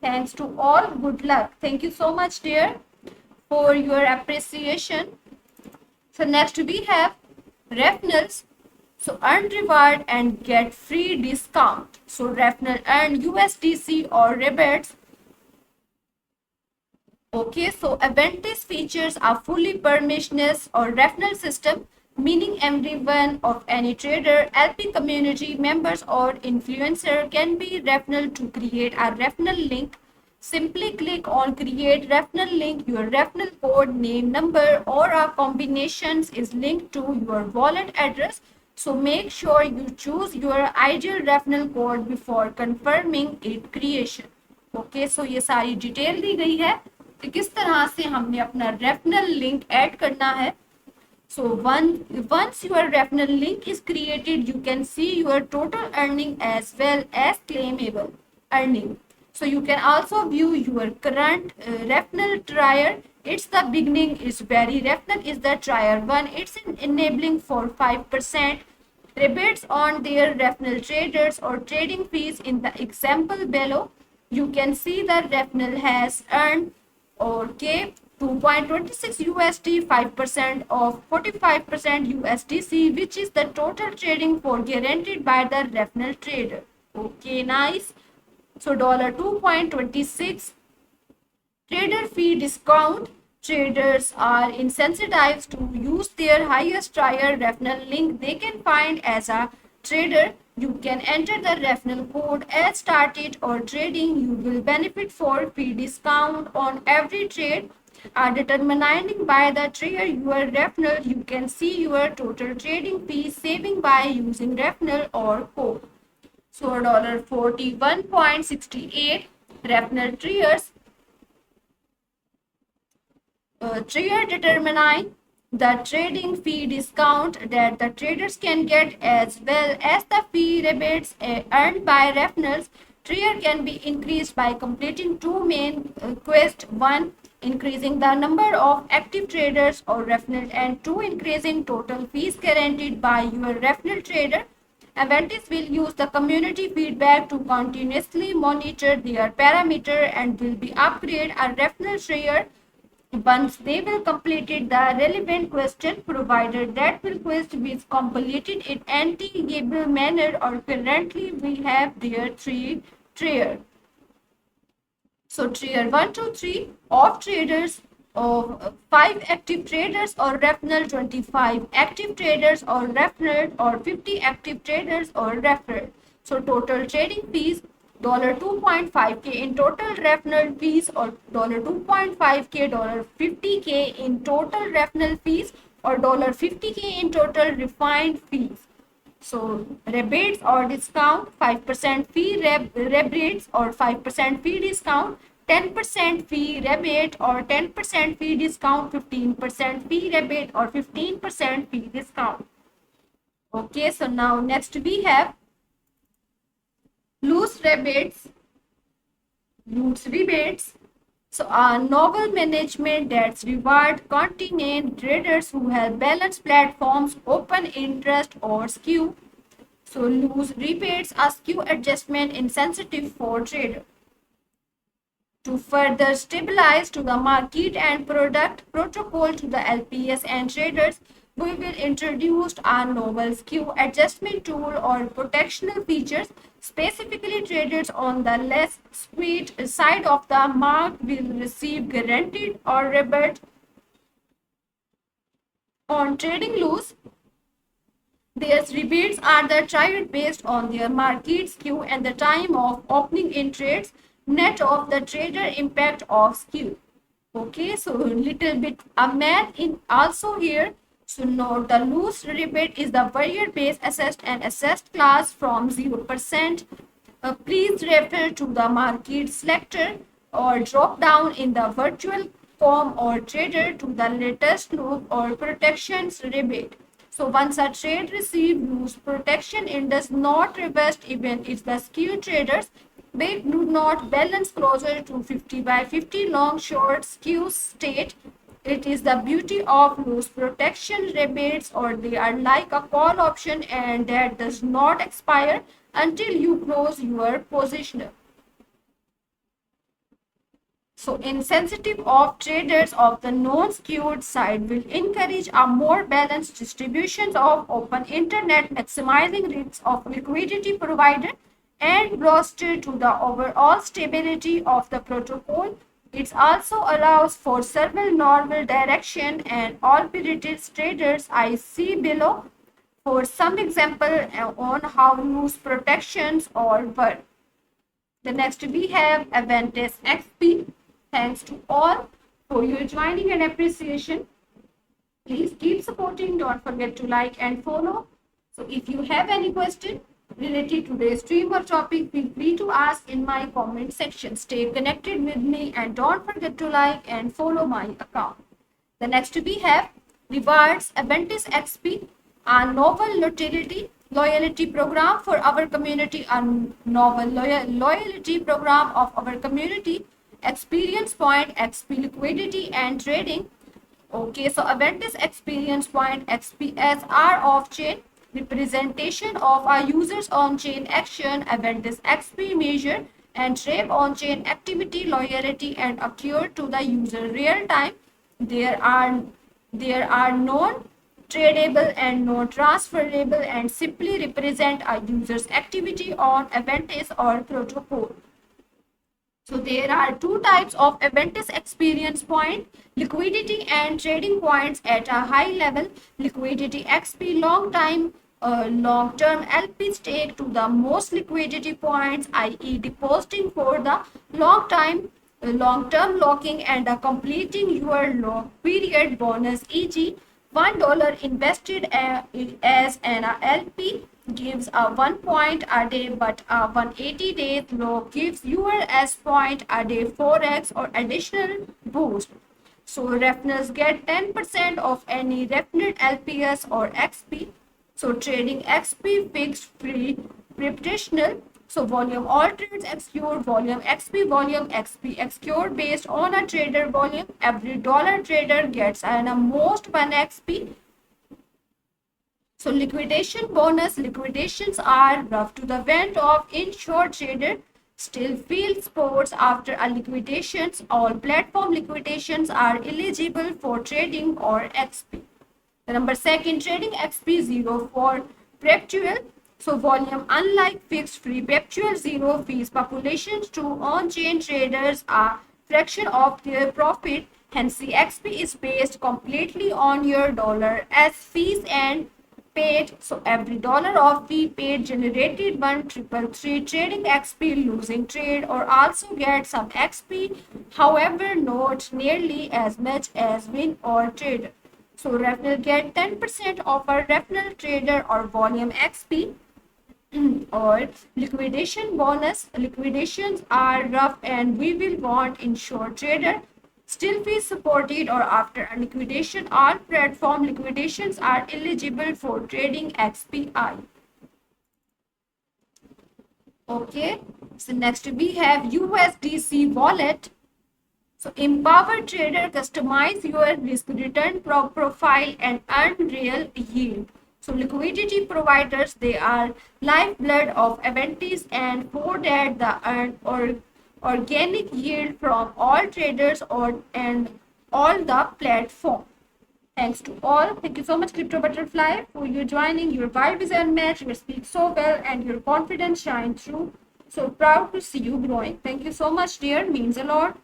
Thanks to all. Good luck. Thank you so much, dear, for your appreciation. So next we have referrals. So earn reward and get free discount. So referral earn USDC or rebates. Okay, so Aventis features a fully permissionless or referral system, meaning everyone of any trader, LP community members or influencer can be referral to create a referral link. Simply click on create referral link. Your referral code, name, number or a combinations is linked to your wallet address. So make sure you choose your ideal referral code before confirming its creation. Okay, so ये सारी detail दी गई है कि किस तरह से हमने अपना रेफरल लिंक ऐड करना है. So once your referral link is created, you can see your total earning as well as claimable earning. So you can also view your current referral trial. It's the beginning is very referral is the trial one. It's enabling for 5% rebates on their referral traders or trading fees. In the example below, you can see that referral has earned okay 2.26 USD, 5% of 45% USDC, which is the total trading for guaranteed by the referral trader. Okay, nice. So $2.26 trader fee discount. Traders are incentivized to use their highest trial referral link they can find as a trader. You can enter the referral code as started or trading. You will benefit for fee discount on every trade determining by the trader your referral. You can see your total trading fee saving by using referral or code. So $41.68 referral traders. Trader determining the trading fee discount that the traders can get as well as the fee rebates earned by referrals. Trader can be increased by completing two main quests. One, increasing the number of active traders or referral, and two, increasing total fees guaranteed by your referral trader. Aventis will use the community feedback to continuously monitor their parameter and will be upgrade a referral trader once they will completed the relevant question, provided that will question is completed in anti-able manner, or currently we have their three tier. So tier 1 to 3 of traders of 5 active traders or referral, 25 active traders or referral, or 50 active traders or referral. So total trading fees $2.5K in total referral fees, or $2.5K, $50K in total referral fees, or $50K in total refined fees. So rebates or discount, 5% fee rebates or 5% fee discount, 10% fee rebate or 10% fee discount, 15% fee rebate or 15% fee discount. Okay, so now next we have loose rebates. So a novel management that's reward continent traders who have balanced platforms, open interest or skew So loose rebates are skew adjustment insensitive for trader. To further stabilize to the market and product protocol to the LPS and traders, we will introduce a novel skew adjustment tool or protectional features. Specifically, traders on the less squeezed side of the mark will receive guaranteed or rebate on trading loose. Their rebates are the tried based on their market skew and the time of opening in trades, net of the trader impact of skew. Okay, so little bit a math in also here. So note the loose rebate is the variable base assessed and assessed class from 0%. Please refer to the market selector or drop down in the virtual form or trader to the latest loop or protections rebate. So once a trade receives loose protection, it does not reverse even if the skew traders they do not balance closer to 50 by 50 long short skew state. It is the beauty of loose protection rebates, or they are like a call option and that does not expire until you close your position. So insensitive of traders of the non-skewed side will encourage a more balanced distribution of open internet, maximizing risks of liquidity provided and bolster to the overall stability of the protocol. It also allows for several normal direction and albeit traders I see below for some example on how loose protections or work. The next we have Aventis XP. Thanks to all for your joining and appreciation. Please keep supporting. Don't forget to like and follow. So if you have any question related to the stream or topic, feel free to ask in my comment section. Stay connected with me and don't forget to like and follow my account. The next we have Rewards Aventis XP, a novel loyalty program for our community, a novel loyalty program of our community, experience point, XP liquidity and trading. Okay, so Aventis experience point XPS are off-chain representation of our users on-chain action. Aventis XP measure and track on-chain activity, loyalty and occur to the user real time. There are non-tradable and non-transferable and simply represent a user's activity on Aventis or protocol. So there are two types of Aventis experience point, liquidity and trading points at a high level. Liquidity XP long-term LP stake to the most liquidity points, i.e. depositing for the long-term locking and completing your lock period bonus, e.g. $1 invested as an LP gives a 1 point a day, but a 180 days low gives your S point a day 4x or additional boost. So refereners get 10% of any referred LPS or XP. So trading XP fixed free reputational. So volume all trades executed, volume XP executed based on a trader volume. Every dollar trader gets a most 1 XP. So liquidation bonus, liquidations are rough to the vent of in-short trader still feel sports after a liquidations. All platform liquidations are eligible for trading or XP. The number second, trading XP 0 for perpetual. So volume unlike fixed free perpetual 0 fees populations to on-chain traders are fraction of their profit. Hence the XP is based completely on your dollar as fees and paid. So every dollar of fee paid generated 1,333 trading XP. Losing trade or also get some XP, however not nearly as much as win or trader. So referral get 10% of a referral trader or volume XP. Or liquidation bonus. Liquidations are rough and we will want in short trader still fee supported or after a liquidation. All platform liquidations are eligible for trading XPI. Okay, so next we have USDC wallet. So empower trader, customize your risk return profile and earn real yield. So liquidity providers, they are lifeblood of Aventis and for that the earn or organic yield from all traders or and all the platform. Thanks to all. Thank you so much, Crypto Butterfly, for your joining. Your vibe is unmatched. You speak so well, and your confidence shines through. So proud to see you growing. Thank you so much, dear. Means a lot.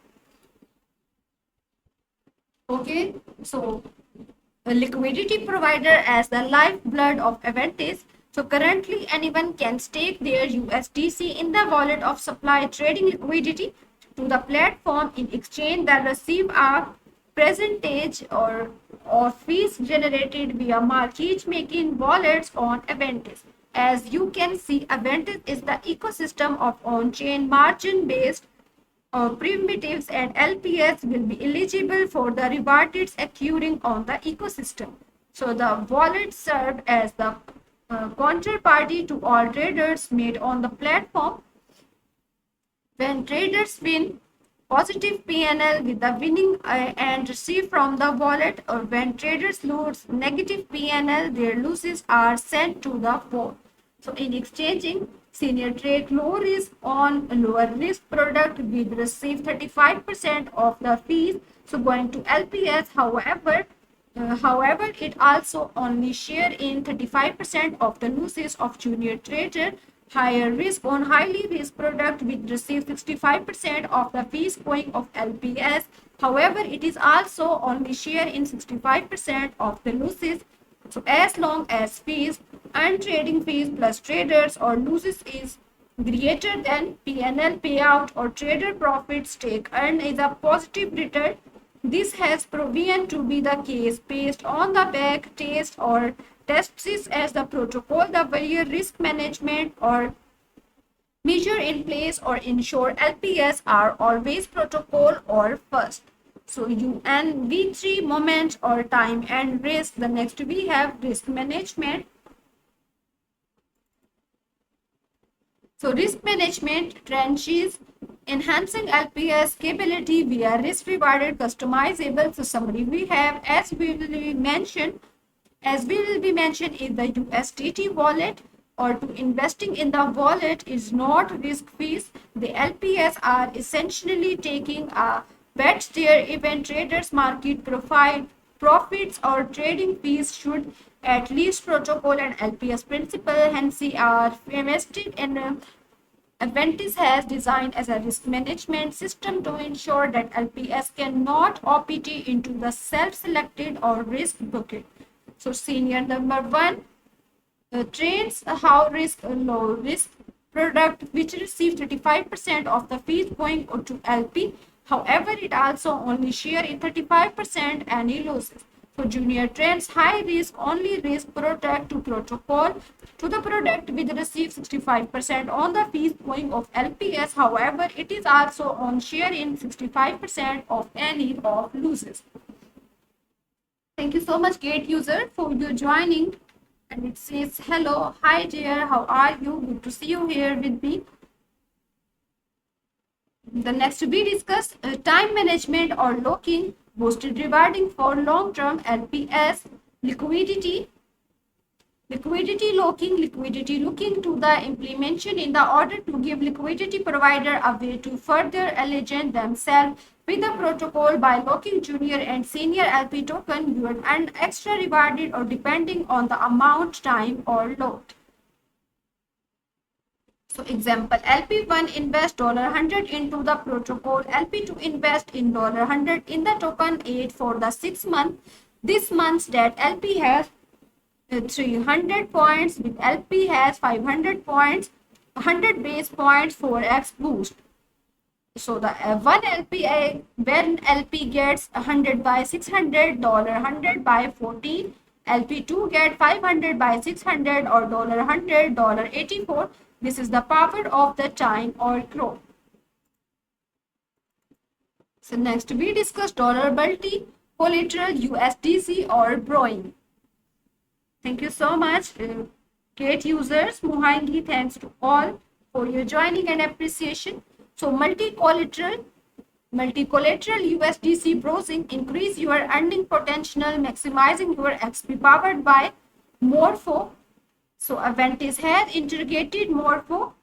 Okay, so a liquidity provider as the lifeblood of Aventis. So currently, anyone can stake their USDC in the wallet of supply trading liquidity to the platform in exchange that receive a percentage or fees generated via market making wallets on Aventis. As you can see, Aventis is the ecosystem of on-chain margin-based primitives and LPS will be eligible for the rewards occurring on the ecosystem. So the wallet served as the counterparty to all traders made on the platform. When traders win, positive PNL with the winning and receive from the wallet, or when traders lose, negative PNL, their losses are sent to the pool. So in exchanging, senior trade low risk on lower risk product with receive 35% of the fees. So going to LPS, however, it also only share in 35% of the losses of junior trader. Higher risk on highly risk product will receive 65% of the fees going of LPS. However, it is also only share in 65% of the losses. So as long as fees and trading fees plus traders or losses is greater than PNL payout or trader profit stake earned is a positive return. This has proven to be the case based on the back test or tests as the protocol, the various risk management or measure in place or ensure LPS are always protocol or first. So you and V3 moment or time and risk. The next we have risk management. So risk management trenches enhancing LPS capability via risk rewarded customizable. So summary we have as we will be mentioned in the USDT wallet or to investing in the wallet is not risk fees. The LPS are essentially taking a bet their event traders market profile profits or trading fees should at least protocol and LPS principle. Hence, they are invested in Aventis has designed as a risk management system to ensure that LPS cannot OPT into the self-selected or risk bucket. So senior number one trains how risk low risk product which receive 35% of the fees going to LP. However, it also only share in 35% any losses. So junior trends high risk only risk product to protocol to the product with receive 65% on the fees going of LPS. However, it is also on share in 65% of any of losses. Thank you so much, Gate user, for your joining. And it says, hello, hi dear, how are you? Good to see you here with me. The next we discuss time management or locking, boosted rewarding for long-term LPS, liquidity looking to the implementation in the order to give liquidity provider a way to further align themselves with the protocol by locking junior and senior LP token. You are extra rewarded or depending on the amount, time or load. So example, LP1 invest $100 into the protocol, LP2 invest in $100 in the token 8 for the 6 month. This month that LP has 300 points with LP has 500 points, 100 base points 4x boost. So the one LP when LP gets 100 by 600 $100 by 14, LP2 get 500 by 600 or $100 $84. This is the power of the time or growth. So next we discuss dollar multi collateral USDC or borrowing. Thank you so much, Kate users. Muhangi, thanks to all for your joining and appreciation. So multi-collateral USDC browsing increase your earning potential, maximizing your XP powered by Morpho. So Aventis has integrated Morpho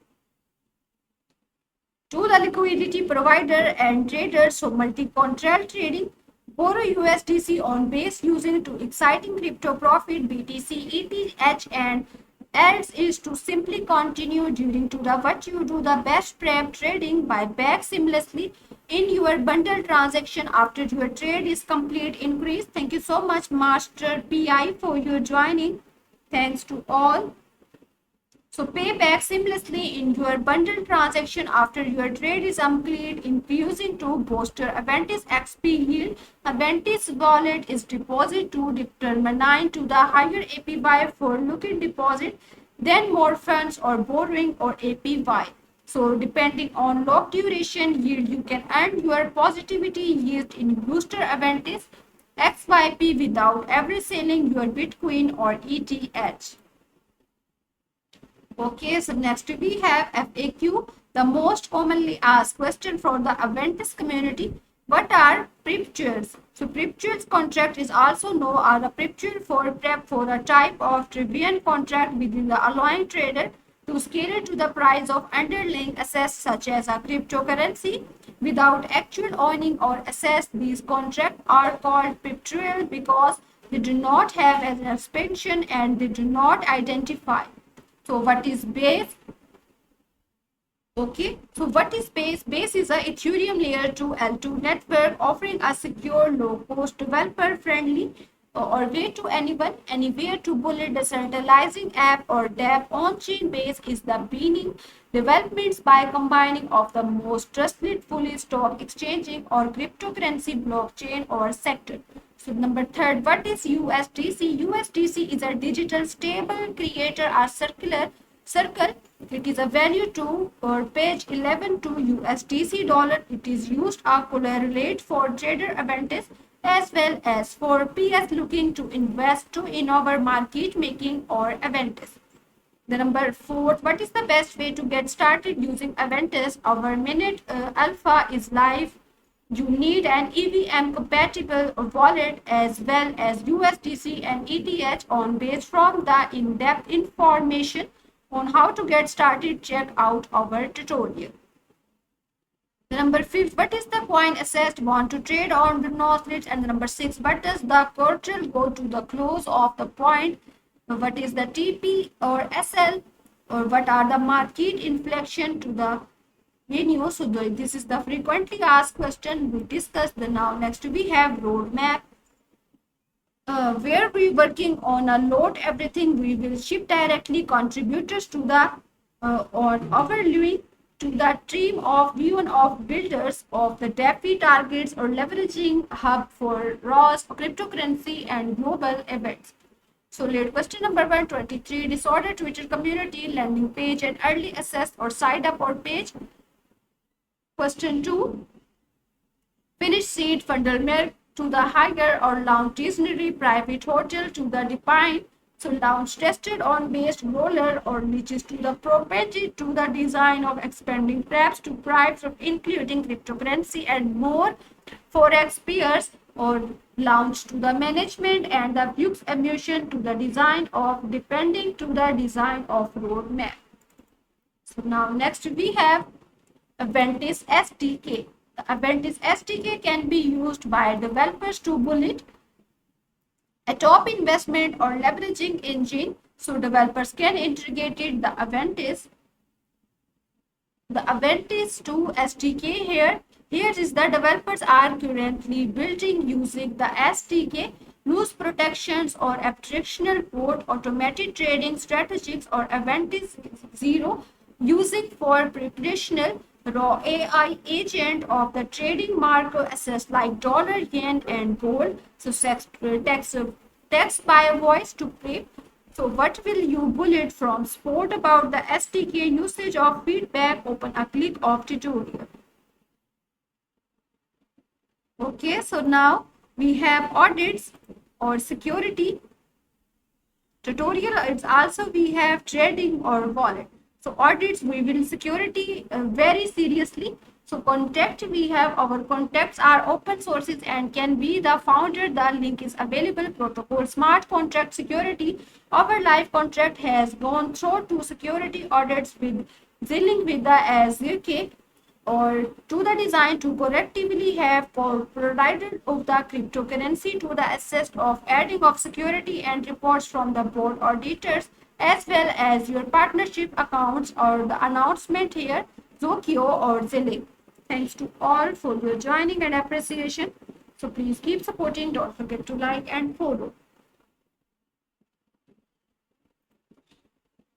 to the liquidity provider and traders. So multi-contract trading, borrow USDC on base using to exciting crypto profit BTC, ETH and else is to simply continue during to the what you do the best prep trading by back seamlessly in your bundle transaction after your trade is complete increase. Thank you so much Master PI for your joining. Thanks to all. So pay back seamlessly in your bundle transaction after your trade is complete in using to bolster Aventis XP yield. Aventis wallet is deposit to determine to the higher APY for looking deposit, then more funds or borrowing or APY. So depending on lock duration yield, you can earn your positivity yield in booster Aventis XYP without ever selling your Bitcoin or ETH. Okay, so next we have FAQ, the most commonly asked question from the Aventis community. What are perpetuals? So perpetuals contract is also known as a perpetual for prep for a type of Trivian contract within the allowing trader to scale to the price of underlying assets such as a cryptocurrency without actual owning or assets. These contracts are called perpetual because they do not have an expansion and they do not identify. So what is base? Okay, so what is base? Base is a Ethereum layer 2 L2 network offering a secure, low-cost, developer-friendly or way to anyone, anywhere to bullet decentralizing app or dApp. On-chain base is the beginning developments by combining of the most trusted fully stock exchanging or cryptocurrency blockchain or sector. So number third, what is USDC? USDC is a digital stable creator or circular circle. It is a value to or page 11 to USDC dollar. It is used a correlate for trader Aventis as well as for PS looking to invest to in our market making or Aventis. The number four, what is the best way to get started using Aventis? Our minute alpha is live. You need an EVM compatible wallet as well as USDC and ETH on base. From the in-depth information on how to get started, check out our tutorial. The number 5, what is the coin assessed want to trade on the Noslet? And the number 6, what does the quarter go to the close of the point? What is the TP or SL? Or what are the market inflection to the venue? So this is the frequently asked question we discussed. The now next we have roadmap. Where we working on a load everything, we will ship directly contributors to the on overviewing to the team of V1 of builders of the DeFi targets or leveraging hub for ROS, cryptocurrency and global events. So let question number 123, disorder Twitter community landing page and early access or side up or page. Question 2, finish seed fundamental to the higher or launch visionary private hotel to the define. So launch tested on based roller or niches to the property to the design of expanding traps to price of including cryptocurrency and more forex peers or launch to the management and the Bukes emission to the design of depending to the design of roadmap. So now next we have Aventis SDK. The Aventis SDK can be used by developers to bullet a top investment or leveraging engine. So developers can integrate the Aventis to SDK here. Here is the developers are currently building using the SDK loose protections or abstractional port automated trading strategies or Aventis 0 using for preparational raw AI agent of the trading market assets like dollar, yen and gold. So text by voice to prep. So what will you bullet from sport about the SDK usage of feedback? Open a click of tutorial. Okay, so now we have audits or security tutorial. It's also we have trading or wallet. So audits we will security very seriously. So contact, we have our contacts are open sources and can be the founder. The link is available. Protocol smart contract security. Our live contract has gone through two security audits with dealing with the SZK or to the design to correctively have for provided of the cryptocurrency to the assess of adding of security and reports from the board auditors as well as your partnership accounts or the announcement here Zokyo or Zilling. Thanks to all for your joining and appreciation. So please keep supporting. Don't forget to like and follow.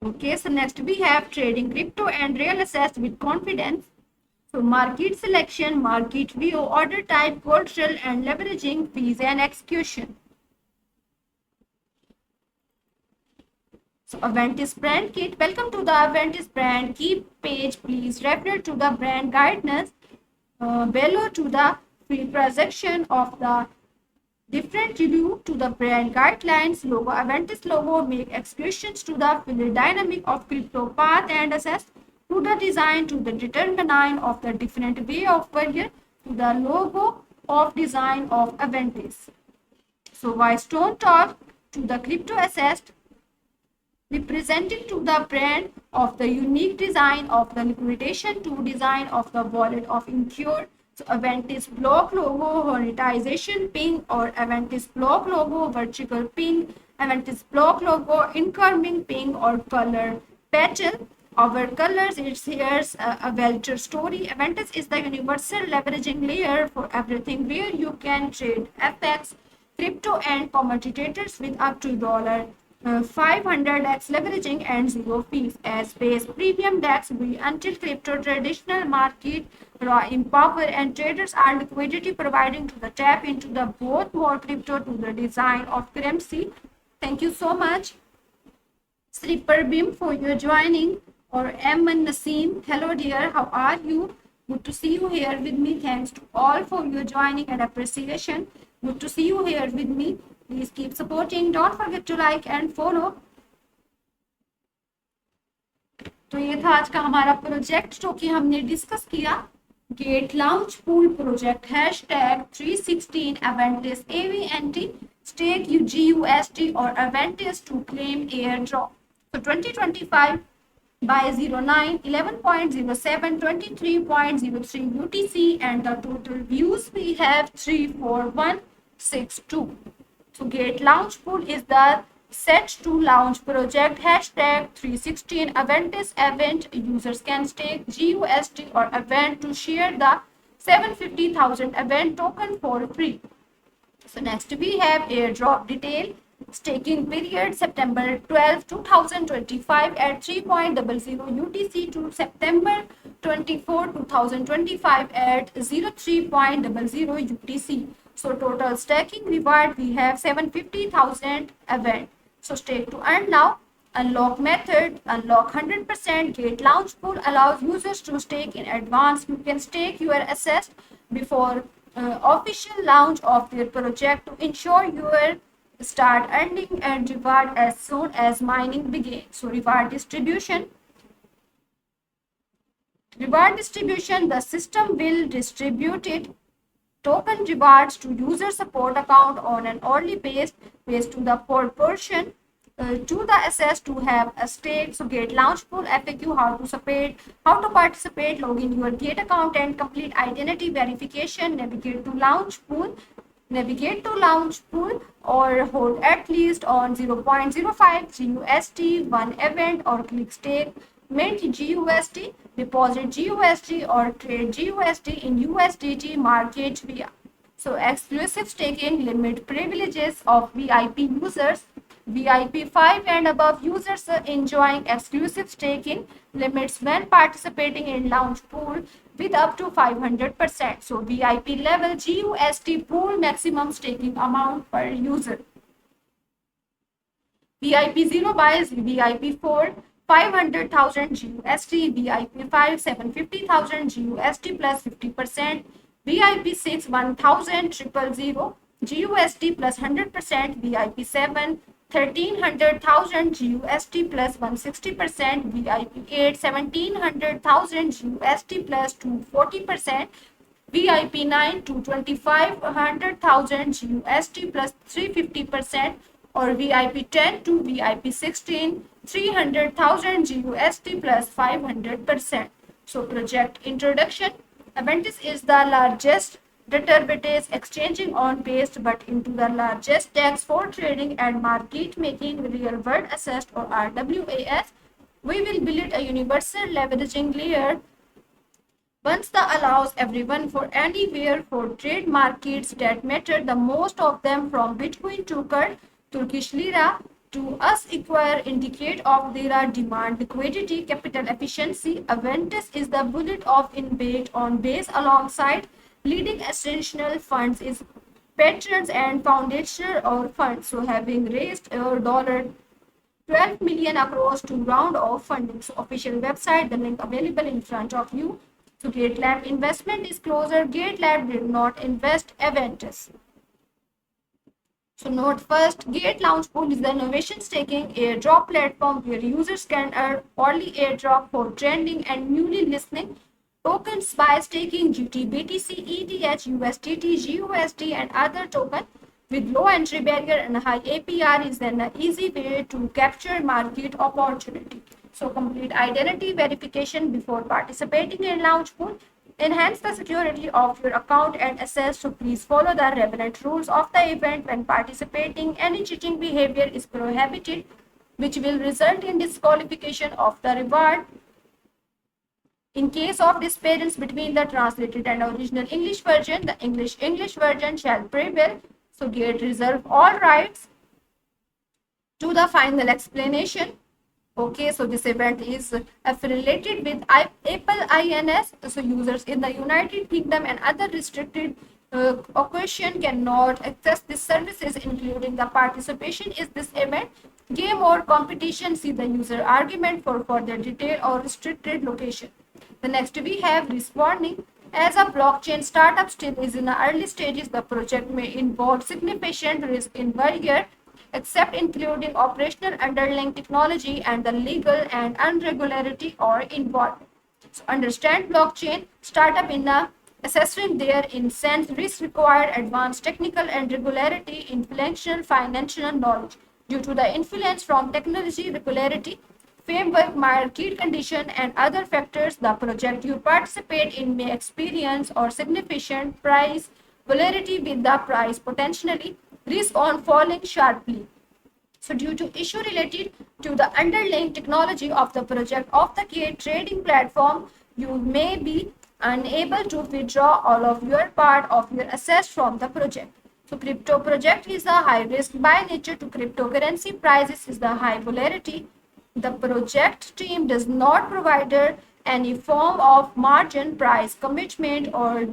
Okay, so next we have trading crypto and real assets with confidence. So market selection, market view, order type, collateral and leveraging, fees and execution. So Aventis brand kit. Welcome to the Aventis brand key page. Please refer to the brand guidance below to the free projection of the different review to the brand guidelines. Logo Aventis logo make executions to the fluid dynamic of crypto path and assess to the design to the determine of the different way of barrier to the logo of design of Aventis. So why Stone talk to the crypto assessed representing to the brand of the unique design of the liquidation to design of the wallet of Incure. So Aventis block logo, monetization ping or Aventis block logo, vertical ping, Aventis block logo, incoming ping or color petal. Our colors, it's here's a Welter story. Aventis is the universal leveraging layer for everything where you can trade FX, crypto and commodities with up to $500x leveraging and zero fees. As base premium DEX we until crypto traditional market raw empower and traders are liquidity providing to the tap into the both more crypto to the design of currency. Thank you so much Slipper Bim for your joining or Emman Naseem. Hello dear, how are you? Good to see you here with me. Thanks to all for your joining and appreciation. Good to see you here with me. Please keep supporting. Don't forget to like and follow. तो ये था आज का हमारा project जो कि हमने discuss किया Gate launch pool project #316 Aventis AVNT stake GUSD or Aventis to claim airdrop. So 2025 by 09 11.07 23.03 UTC and the total views we have 34162. So Gate Launch Pool is the set to launch project #316 Aventis event. Users can stake GUSD or event to share the 750,000 event token for free. So next we have airdrop detail. Staking period September 12, 2025 at 3.00 UTC to September 24, 2025 at 03.00 UTC. So total staking reward we have 750,000 event. So stake to earn now. Unlock method, unlock 100% Gate Launch Pool allows users to stake in advance. You can stake your assets before official launch of their project to ensure your start earning and reward as soon as mining begins. So reward distribution. Reward distribution, the system will distribute it token rewards to user support account on an hourly basis based to the proportion to the assets to have a stake. So Gate Launch Pool FAQ, how to participate, log in your Gate account and complete identity verification, navigate to Launch Pool or hold at least on 0.05 GUSD, one event or click stake, mint GUSD, deposit GUSD or trade GUSD in USDT market via. So exclusive staking limit privileges of VIP users. VIP 5 and above users are enjoying exclusive staking limits when participating in launch pool with up to 500%. So VIP level GUSD pool maximum staking amount per user. VIP 0 buys, VIP 4 500,000 GUSD, VIP 5 750,000 GUSD plus 50%, VIP 6 1,000 000 GUSD plus 100%, VIP 7 1300,000 GUSD plus 160%, VIP 8 1700,000 GUSD plus 240%, VIP 9 to 2500,000 GUSD plus 350%, or VIP 10 to VIP 16 300,000 GUSD plus 500%. So project introduction. Aventis is the largest derivatives exchanging on based but into the largest DEX for trading and market making real world assets or RWAS. We will build a universal leveraging layer once that allows everyone for anywhere for trade markets that matter the most of them from Bitcoin to Kurd, Turkish lira to us acquire indicate of their demand liquidity capital efficiency. Aventis is the bullet of in on base alongside leading essential funds is patrons and foundational or funds. So having raised a dollar 12 million across two round of funding. So official website, the link available in front of you. So GateLab investment disclosure. GateLab did not invest Aventis. So note first, Gate Launch Pool is the innovation staking airdrop platform where users can earn early airdrop for trending and newly listening tokens by staking GT, BTC, ETH, USDT, GUSD and other tokens with low entry barrier and high APR is an easy way to capture market opportunity. So complete identity verification before participating in Launch Pool. Enhance the security of your account and assets, so please follow the relevant rules of the event when participating. Any cheating behavior is prohibited, which will result in disqualification of the reward. In case of disparity between the translated and original English version, the English version shall prevail. So Gate reserve all rights to the final explanation. Okay, so this event is affiliated with Apple INS. So users in the United Kingdom and other restricted occasion cannot access these services, including the participation is this event, game or competition. See the user argument for further detail or restricted location. The next we have risk warning. As a blockchain startup still is in the early stages, the project may involve significant risk in barrier except including operational underlying technology and the legal and irregularity or involved. So understand blockchain startup in the assessing their in sense risk required advanced technical and regularity influential financial knowledge due to the influence from technology regularity framework market condition and other factors. The project you participate in may experience or significant price volatility with the price potentially risk on falling sharply. So due to issue related to the underlying technology of the project of the Gate trading platform, you may be unable to withdraw all of your part of your assets from the project. So crypto project is a high risk by nature to cryptocurrency prices is the high volatility. The project team does not provide any form of margin price commitment or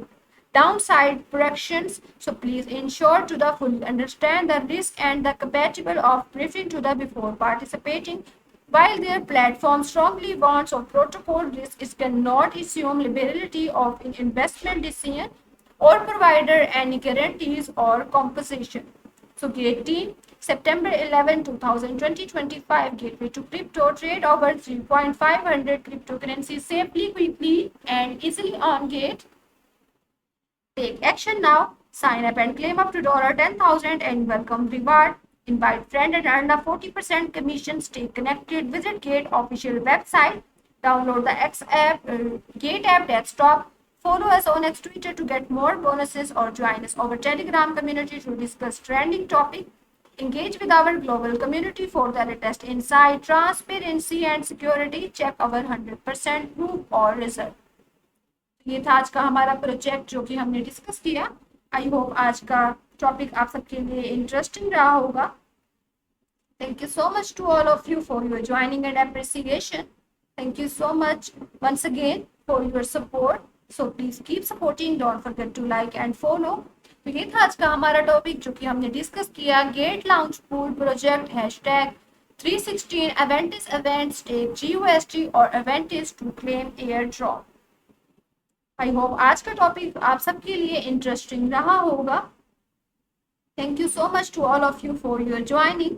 downside projections. So please ensure to the fully understand the risk and the compatible of briefing to the before participating. While their platform strongly warns of protocol risk, it cannot assume liability of an investment decision or provider any guarantees or compensation. So Gate team, September 11, 2020-25, Gateway to Crypto, trade over 3,500 cryptocurrencies safely, quickly and easily on Gate. Take action now. Sign up and claim up to $10,000 and welcome reward. Invite friend and earn a 40% commission. Stay connected. Visit Gate official website. Download the X app, Gate app desktop. Follow us on X Twitter to get more bonuses or join us over Telegram community to discuss trending topic. Engage with our global community for the latest insight, transparency and security. Check our 100% proof or result. ये था आज का हमारा project जो कि हमने discuss किया. आई hope आज का टॉपिक आप सबके लिए इंटरेस्टिंग रहा होगा. Thank you so much to all of you for your joining and appreciation. Thank you so much once again for your support. So please keep supporting. Don't forget to like and follow. तो ये था आज का हमारा topic जो कि हमने discuss किया. Gate launch pool project hashtag 316 Aventis event stake GUSD और Aventis to claim airdrop. I hope आज का टॉपिक आप सबके लिए इंटरेस्टिंग रहा होगा. Thank you so much to all of you for your joining.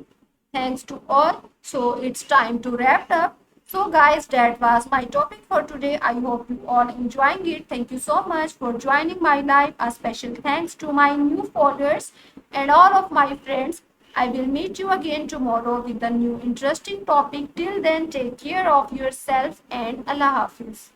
thanks to all. So it's time to wrap up. So guys, that was my topic for today. I hope you all enjoying it. Thank you so much for joining my live. A special thanks to my new followers and all of my friends. I will meet you again tomorrow with a new interesting topic. Till then, take care of yourself and Allah Hafiz.